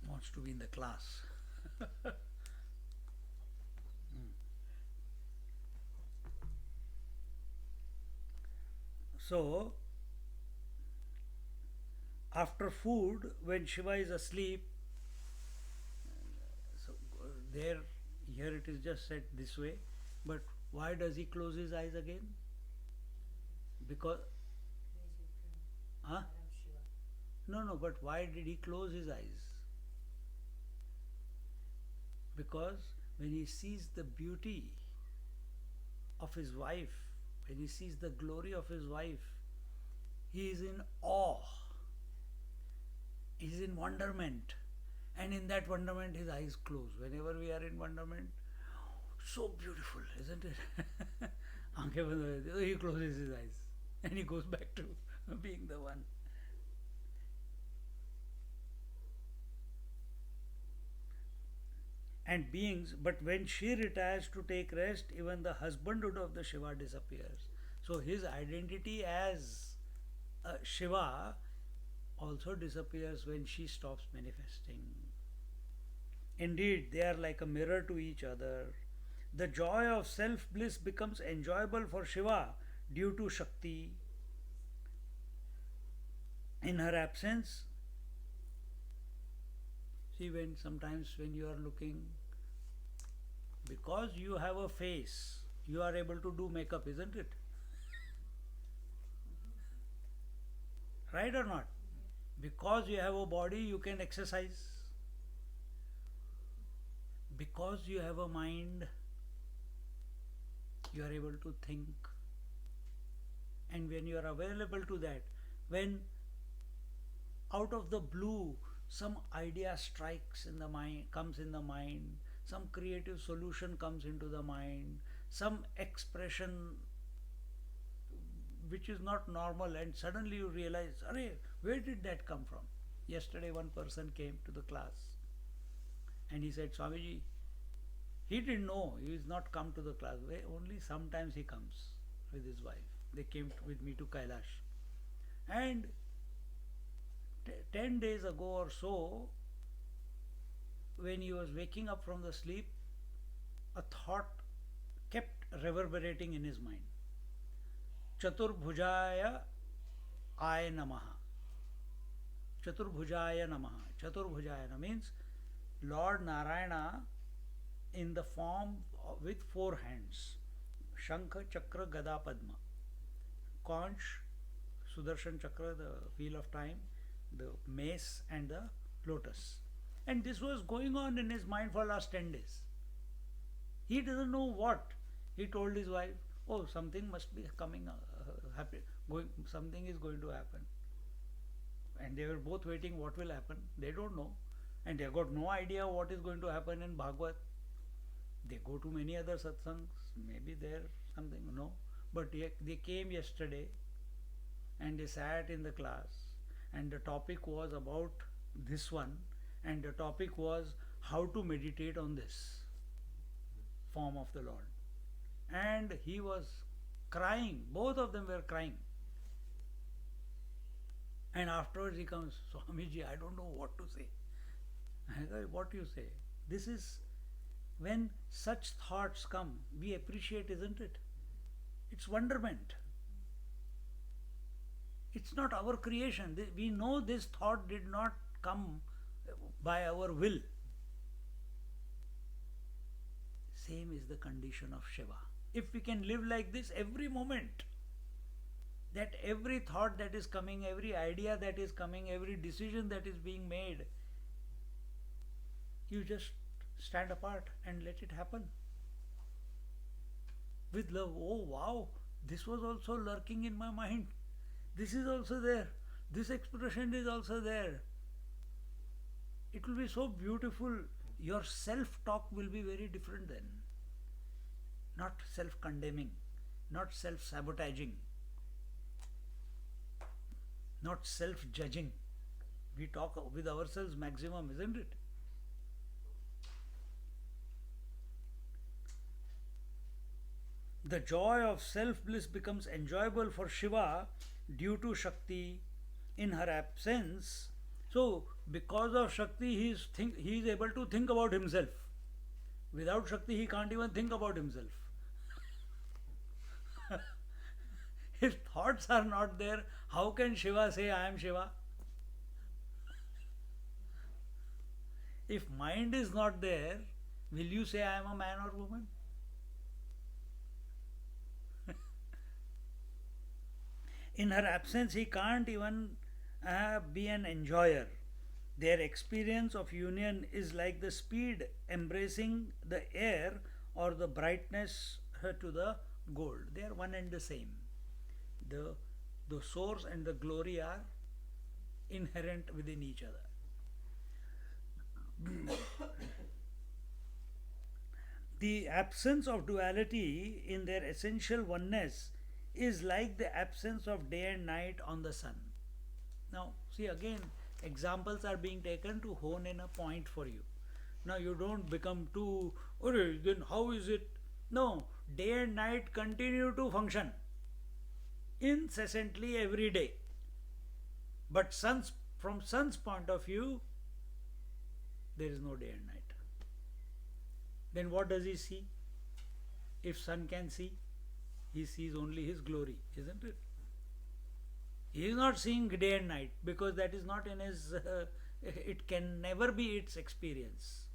Wants to be in the class. So, after food, when Shiva is asleep, so there, here it is just said this way, but why does he close his eyes again? Because, huh? No, but why did he close his eyes? Because when he sees the beauty of his wife, when he sees the glory of his wife, he is in awe, he is in wonderment, and in that wonderment his eyes close. Whenever we are in wonderment, so beautiful, isn't it? He closes his eyes and he goes back to being the one. And beings, but when she retires to take rest, even the husbandhood of the Shiva disappears. So his identity as Shiva also disappears when she stops manifesting. Indeed, they are like a mirror to each other. The joy of self bliss becomes enjoyable for Shiva due to Shakti. In her absence, see, when sometimes when you are looking, because you have a face, you are able to do makeup, isn't it? Right or not? Because you have a body, you can exercise. Because you have a mind, you are able to think. And when you are available to that, when out of the blue some idea strikes in the mind, comes in the mind, some creative solution comes into the mind, some expression which is not normal, and suddenly you realize, arey, where did that come from? Yesterday one person came to the class and he said, Swamiji, he didn't know, he is not come to the class, only sometimes he comes with his wife. They came with me to Kailash, and 10 days ago or so, when he was waking up from the sleep, a thought kept reverberating in his mind. Chaturbhujaya Aya Namaha. Chaturbhujaya Namaha. Chaturbhujaya means Lord Narayana in the form with 4 hands. Shankha, Chakra, Gada, Padma. Conch, Sudarshan Chakra, the wheel of time, the mace and the lotus. And this was going on in his mind for last 10 days. He doesn't know what. He told his wife, oh, something must be coming, something is going to happen. And they were both waiting what will happen. They don't know. And they got no idea what is going to happen in Bhagavad. They go to many other satsangs, maybe there something, no. But they came yesterday and they sat in the class, and the topic was about this one, and the topic was how to meditate on this form of the Lord. and he was crying. Both of them were crying. And afterwards he comes, Swamiji, I don't know what to say. I go, what you say? This is when such thoughts come, we appreciate, isn't it? It's wonderment. It's not our creation. We know this thought did not come by our will. Same is the condition of Shiva. If we can live like this every moment, that every thought that is coming, every idea that is coming, every decision that is being made, you just stand apart and let it happen. With love, oh wow, this was also lurking in my mind. This is also there. This expression is also there. It will be so beautiful. Your self-talk will be very different then. Not self-condemning, not self-sabotaging, not self-judging. We talk with ourselves maximum, isn't it? The joy of self-bliss becomes enjoyable for Shiva due to Shakti in her absence. So, because of Shakti, he is able to think about himself. Without Shakti, he can't even think about himself. His thoughts are not there. How can Shiva say, I am Shiva? If mind is not there, will you say, I am a man or woman? In her absence, he can't even be an enjoyer. Their experience of union is like the speed embracing the air or the brightness to the gold. They are one and the same. The source and the glory are inherent within each other. The absence of duality in their essential oneness is like the absence of day and night on the sun. Now, see again, examples are being taken to hone in a point for you. Now, you don't become too, okay, then how is it? No, day and night continue to function incessantly every day. But from sun's point of view, there is no day and night. Then what does he see? If sun can see, he sees only his glory, isn't it? He is not seeing day and night because that is not in his, it can never be its experience.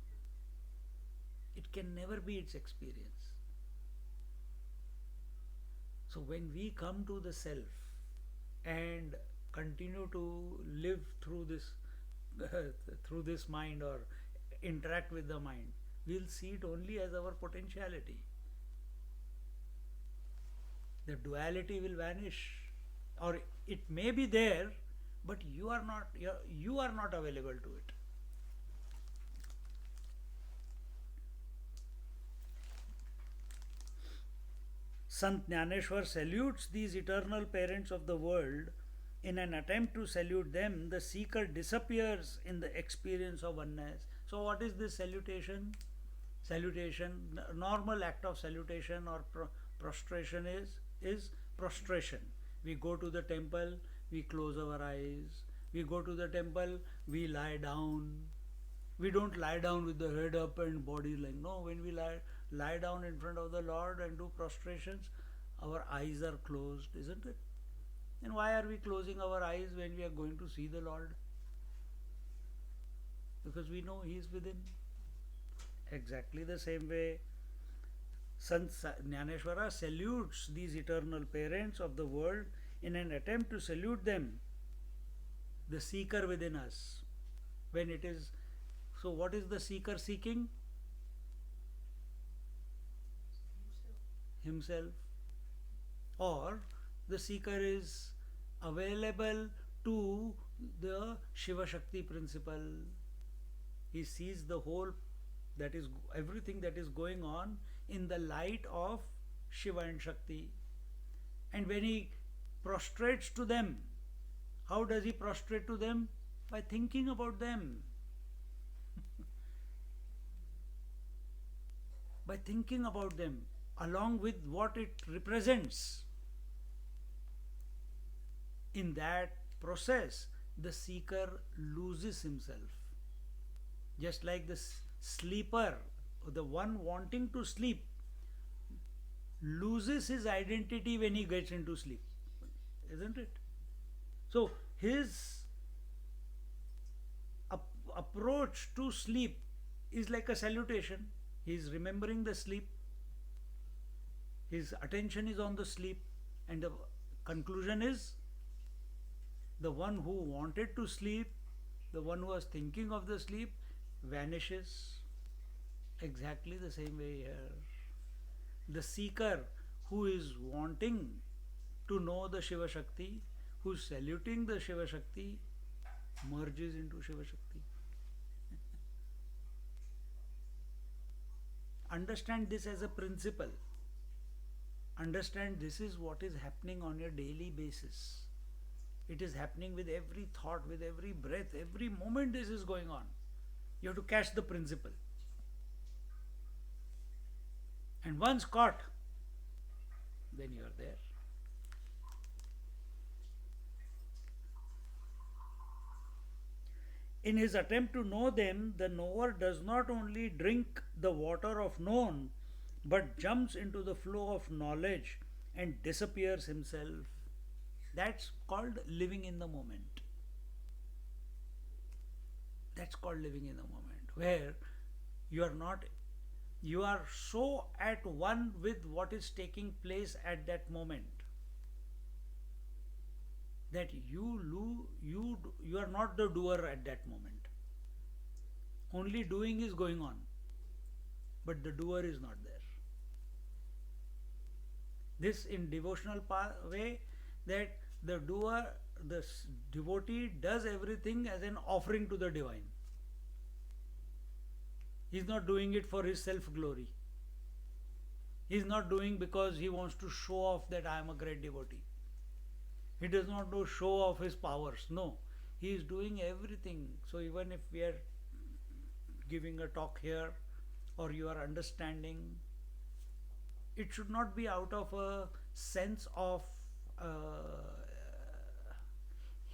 It can never be its experience. So when we come to the self and continue to live through this mind or interact with the mind, we'll see it only as our potentiality. The duality will vanish, or it may be there, but you are not available to it. Sant Jnaneshwar salutes these eternal parents of the world. In an attempt to salute them, the seeker disappears in the experience of oneness. So what is this salutation? Salutation, normal act of salutation or prostration is prostration. We go to the temple, we close our eyes. We go to the temple, we lie down. We don't lie down with the head up and body like, no, when we lie down in front of the Lord and do prostrations, our eyes are closed, isn't it? And why are we closing our eyes when we are going to see the Lord? Because we know He is within. Exactly the same way, Sant Jnaneshwara salutes these eternal parents of the world in an attempt to salute them, the seeker within us. When it is, so what is the seeker seeking? Himself. Or the seeker is available to the Shiva Shakti principle. He sees the whole, that is everything that is going on in the light of Shiva and Shakti. And when he prostrates to them, how does he prostrate to them? By thinking about them. By thinking about them. along with what it represents. In that process, the seeker loses himself. Just like the sleeper, the one wanting to sleep, loses his identity when he gets into sleep. Isn't it? So, his approach to sleep is like a salutation. He is remembering the sleep. His attention is on the sleep, and the conclusion is the one who wanted to sleep, the one who was thinking of the sleep, vanishes. Exactly the same way here. The seeker who is wanting to know the Shiva Shakti, who is saluting the Shiva Shakti, merges into Shiva Shakti. Understand this as a principle. Understand this is what is happening on your daily basis. It is happening with every thought, with every breath, every moment this is going on. You have to catch the principle. And once caught, then you are there. In his attempt to know them, the knower does not only drink the water of known, but jumps into the flow of knowledge and disappears himself. That's called living in the moment. That's called living in the moment, where you are so at one with what is taking place at that moment that you are not the doer at that moment. Only doing is going on, but the doer is not there. This in devotional way, that the doer, the devotee does everything as an offering to the divine. He is not doing it for his self-glory. He is not doing because he wants to show off that I am a great devotee. He does not show off his powers. No. He is doing everything. So even if we are giving a talk here or you are understanding, it should not be out of a sense of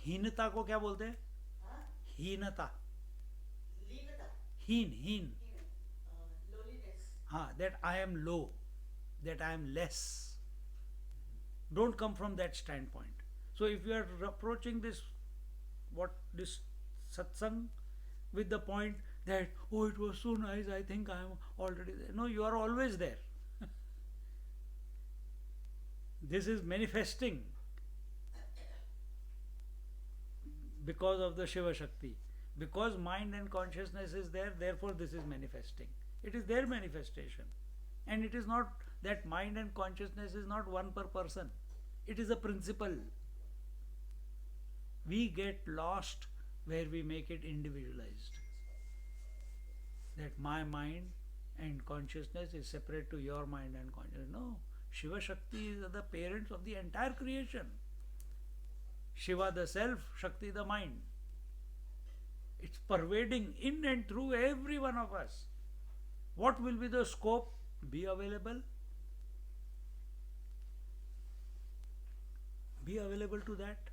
हीनता को क्या बोलते हैं? हीनता. हीन. That I am low, that I am less. Don't come from that standpoint. So if you are approaching this satsang with the point that, oh, it was so nice, I think I am already there. No, you are always there. This is manifesting because of the Shiva Shakti. Because mind and consciousness is there, therefore this is manifesting. It is their manifestation. And it is not that mind and consciousness is not one per person. It is a principle. We get lost where we make it individualized. That my mind and consciousness is separate to your mind and consciousness. No. Shiva Shakti is the parents of the entire creation. Shiva the self, Shakti the mind. It's pervading in and through every one of us. What will be the scope? Be available. Be available to that.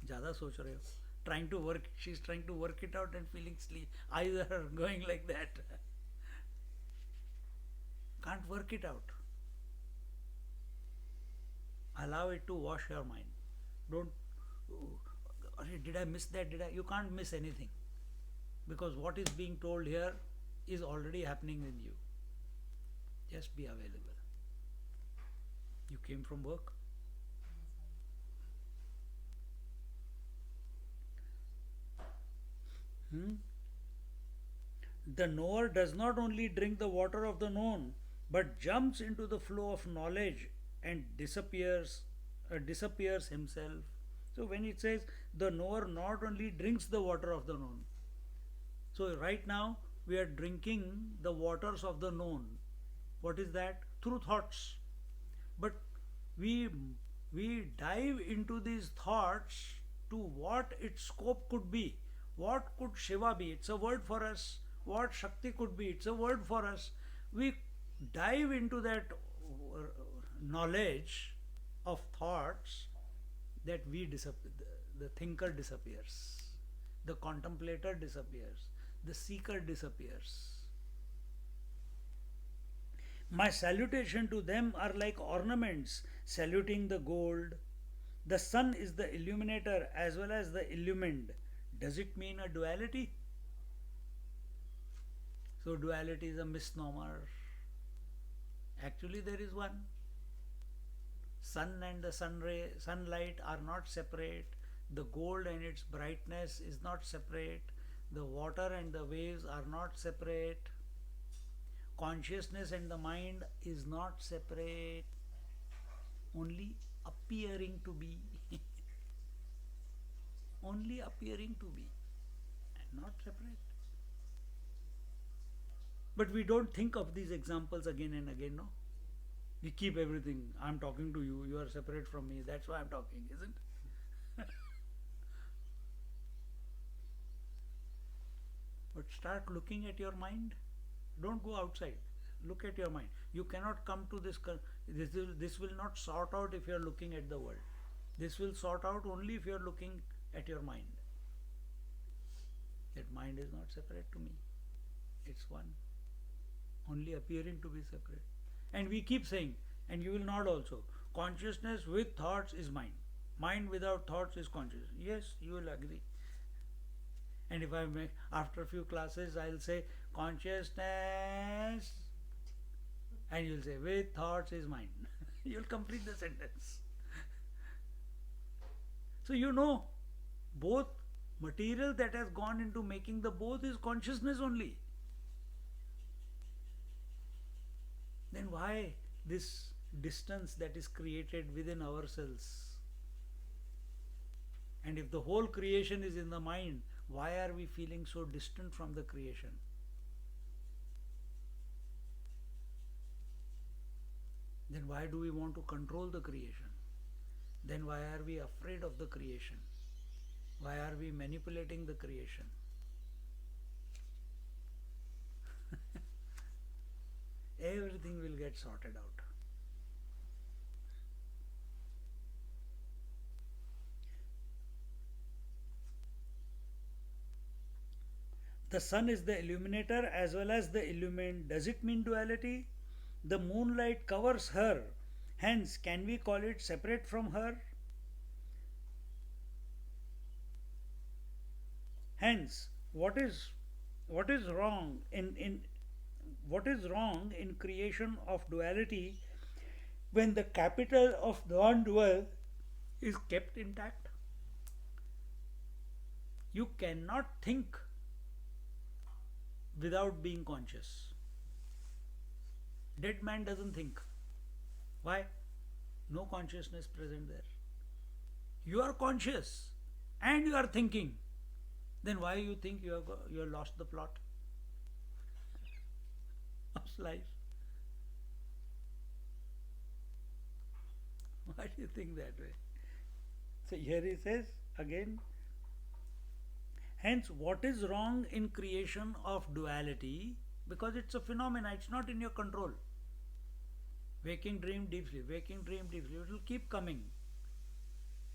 ज़्यादा सोच रहे हो. Trying to work, she's trying to work it out and feeling sleep. Eyes are going like that. Can't work it out. Allow it to wash your mind. Don't, did I miss that? You can't miss anything. Because what is being told here is already happening with you. Just be available. You came from work? The knower does not only drink the water of the known, but jumps into the flow of knowledge and disappears himself. So when it says the knower not only drinks the water of the known, so right now we are drinking the waters of the known. What is that? Through thoughts. But we dive into these thoughts to what its scope could be. What could Shiva be? It's a word for us. What Shakti could be? It's a word for us. we dive into that knowledge of thoughts that the thinker disappears, the contemplator disappears, the seeker disappears. My salutation to them are like ornaments saluting the gold. The sun is the illuminator as well as the illumined. Does it mean a duality? So duality is a misnomer. Actually there is one. Sun and the sunlight are not separate. The gold and its brightness is not separate. The water and the waves are not separate. Consciousness and the mind is not separate. Only appearing to be. Only appearing to be. And not separate. But we don't think of these examples again and again, no? We keep everything. I'm talking to you, you are separate from me. That's why I'm talking, isn't it? But start looking at your mind. Don't go outside. Look at your mind. You cannot come to this. This will not sort out if you are looking at the world. This will sort out only if you are looking at your mind. That mind is not separate to me. It's one. Only appearing to be separate. And we keep saying, and you will nod also, consciousness with thoughts is mind. Mind without thoughts is conscious. Yes, you will agree. And if I make, after a few classes, I'll say consciousness, and you'll say with thoughts is mind. You'll complete the sentence. So you know, both material that has gone into making the both is consciousness only. Then why this distance that is created within ourselves? And if the whole creation is in the mind, why are we feeling so distant from the creation? Then why do we want to control the creation? Then why are we afraid of the creation? Why are we manipulating the creation? Everything will get sorted out. The sun is the illuminator as well as the illumined. Does it mean duality? The moonlight covers her. Hence, can we call it separate from her? Hence, what is wrong in creation of duality when the capital of non-dual is kept intact? You cannot think without being conscious. Dead man doesn't think. Why? No consciousness present there. You are conscious and you are thinking. Then why you think you have lost the plot of life? Why do you think that way? So here he says again, hence what is wrong in creation of duality? Because it's a phenomena, it's not in your control. Waking, dream, deep sleep, waking, dream, deep sleep, it will keep coming.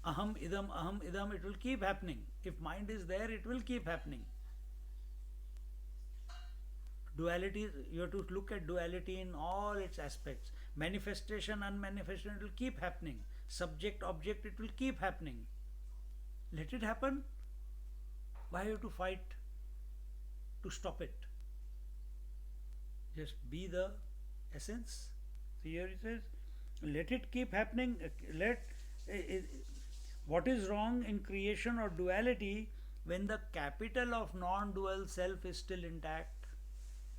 Aham, idam, it will keep happening. If mind is there, it will keep happening. Duality, you have to look at duality in all its aspects. Manifestation, unmanifestation, it will keep happening. Subject, object, it will keep happening. Let it happen. Why you have to fight to stop it? Just be the essence. So here it says, let it keep happening. What is wrong in creation or duality when the capital of non-dual self is still intact?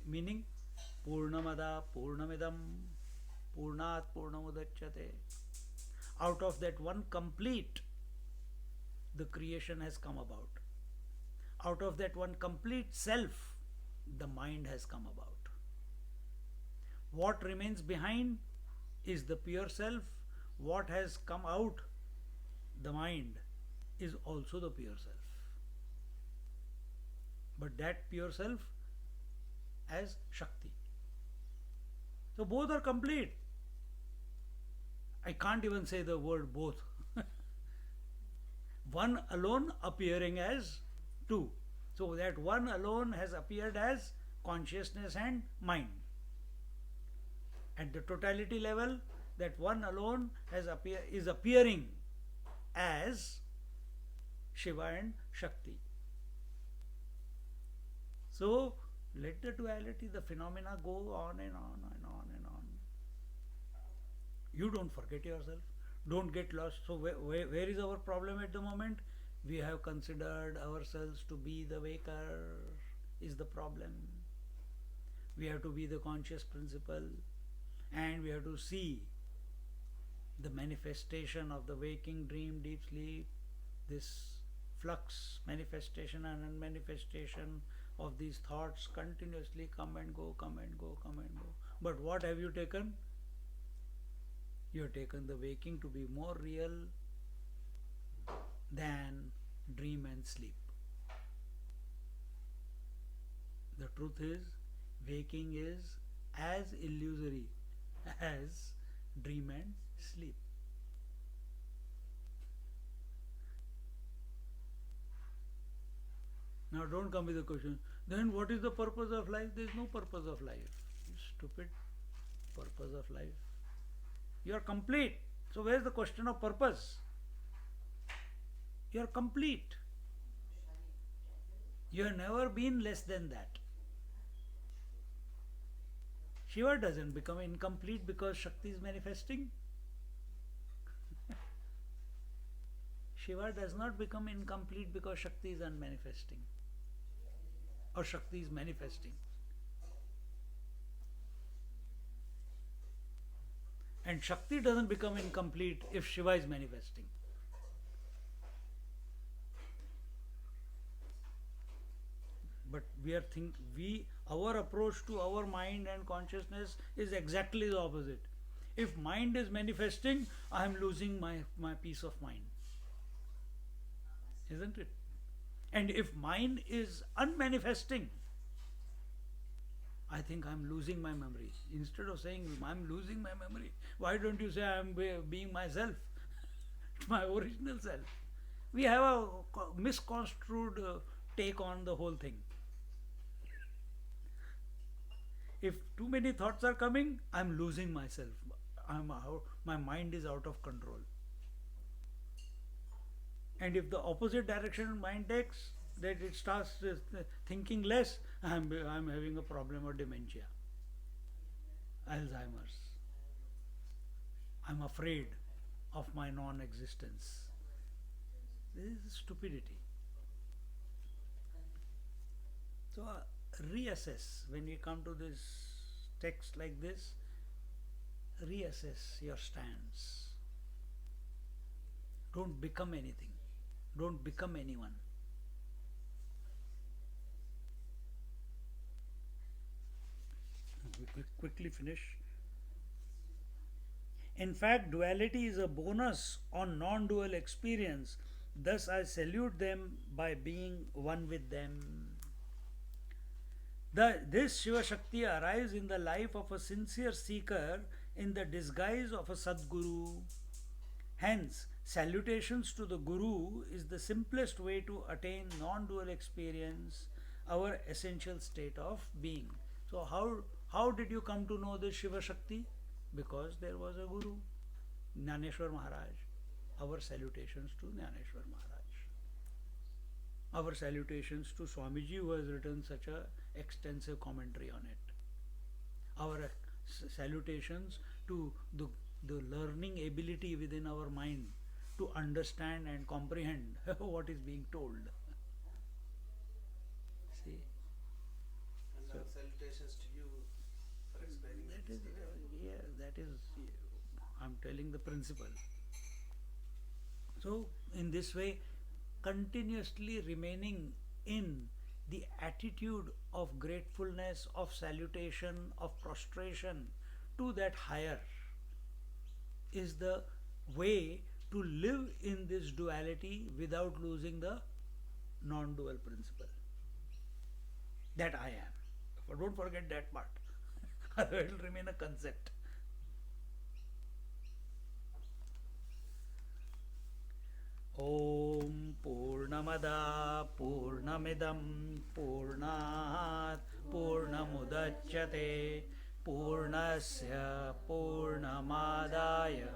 Meaning, Purnamada, Purnamidam, Purnat, Purnamudachyate. Out of that one complete, the creation has come about. Out of that one complete self, the mind has come about. What remains behind is the pure self. What has come out, the mind, is also the pure self. But that pure self as Shakti. So both are complete. I can't even say the word both. One alone appearing as two. So that one alone has appeared as consciousness and mind. At the totality level, that one alone is appearing as Shiva and Shakti. So let the duality, the phenomena go on and on and on and on. You don't forget yourself. Don't get lost. So where is our problem at the moment? We have considered ourselves to be the waker is the problem. We have to be the conscious principle, and we have to see the manifestation of the waking, dream, deep sleep, this flux, manifestation and unmanifestation of these thoughts continuously come and go, come and go, come and go. But what have you taken? You have taken the waking to be more real than dream and sleep. The truth is, waking is as illusory as dream and sleep. Now don't come with the question, then what is the purpose of life? There is no purpose of life. You stupid purpose of life. You are complete. So where is the question of purpose? You are complete. You have never been less than that. Shiva doesn't become incomplete because Shakti is manifesting. Shiva does not become incomplete because Shakti is unmanifesting or Shakti is manifesting. And Shakti doesn't become incomplete if Shiva is manifesting. But our approach to our mind and consciousness is exactly the opposite. If mind is manifesting, I am losing my peace of mind. Isn't it? And if mind is unmanifesting, I think I am losing my memory. Instead of saying I am losing my memory, why don't you say I am being myself, my original self? We have a misconstrued take on the whole thing. If too many thoughts are coming, I am losing myself. My mind is out of control. And if the opposite direction mind takes, that it starts thinking less, I am having a problem of dementia, Alzheimer's. I am afraid of my non-existence. This is stupidity. So reassess when you come to this text like this. Reassess your stance. Don't become anything. Don't become anyone. We quickly finish. In fact, duality is a bonus on non-dual experience. Thus, I salute them by being one with them. This Shiva Shakti arrives in the life of a sincere seeker in the disguise of a Sadguru. Hence, salutations to the Guru is the simplest way to attain non-dual experience, our essential state of being. So how did you come to know this Shiva Shakti? Because there was a Guru, Jnaneshwar Maharaj. Our salutations to Jnaneshwar Maharaj. Our salutations to Swamiji, who has written such a extensive commentary on it. Our salutations to the learning ability within our mind to understand and comprehend what is being told. See? And So, salutations to you for explaining that is, I'm telling the principle. So, in this way, continuously remaining in the attitude of gratefulness, of salutation, of prostration to that higher is the way to live in this duality without losing the non-dual principle. That I am. But don't forget that part. it will remain a concept. Om Purnamada Purnamidam Purnat Purnamudachyate Purnasya Purnamadaya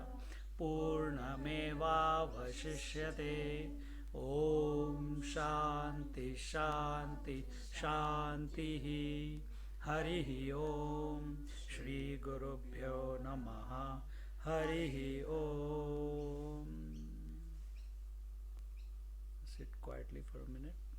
Purnamevavashishyate. Om Shanti Shanti Shanti. Harihi Om. Shri Gurubhyo Namaha. Harihi Om. Sit quietly for a minute.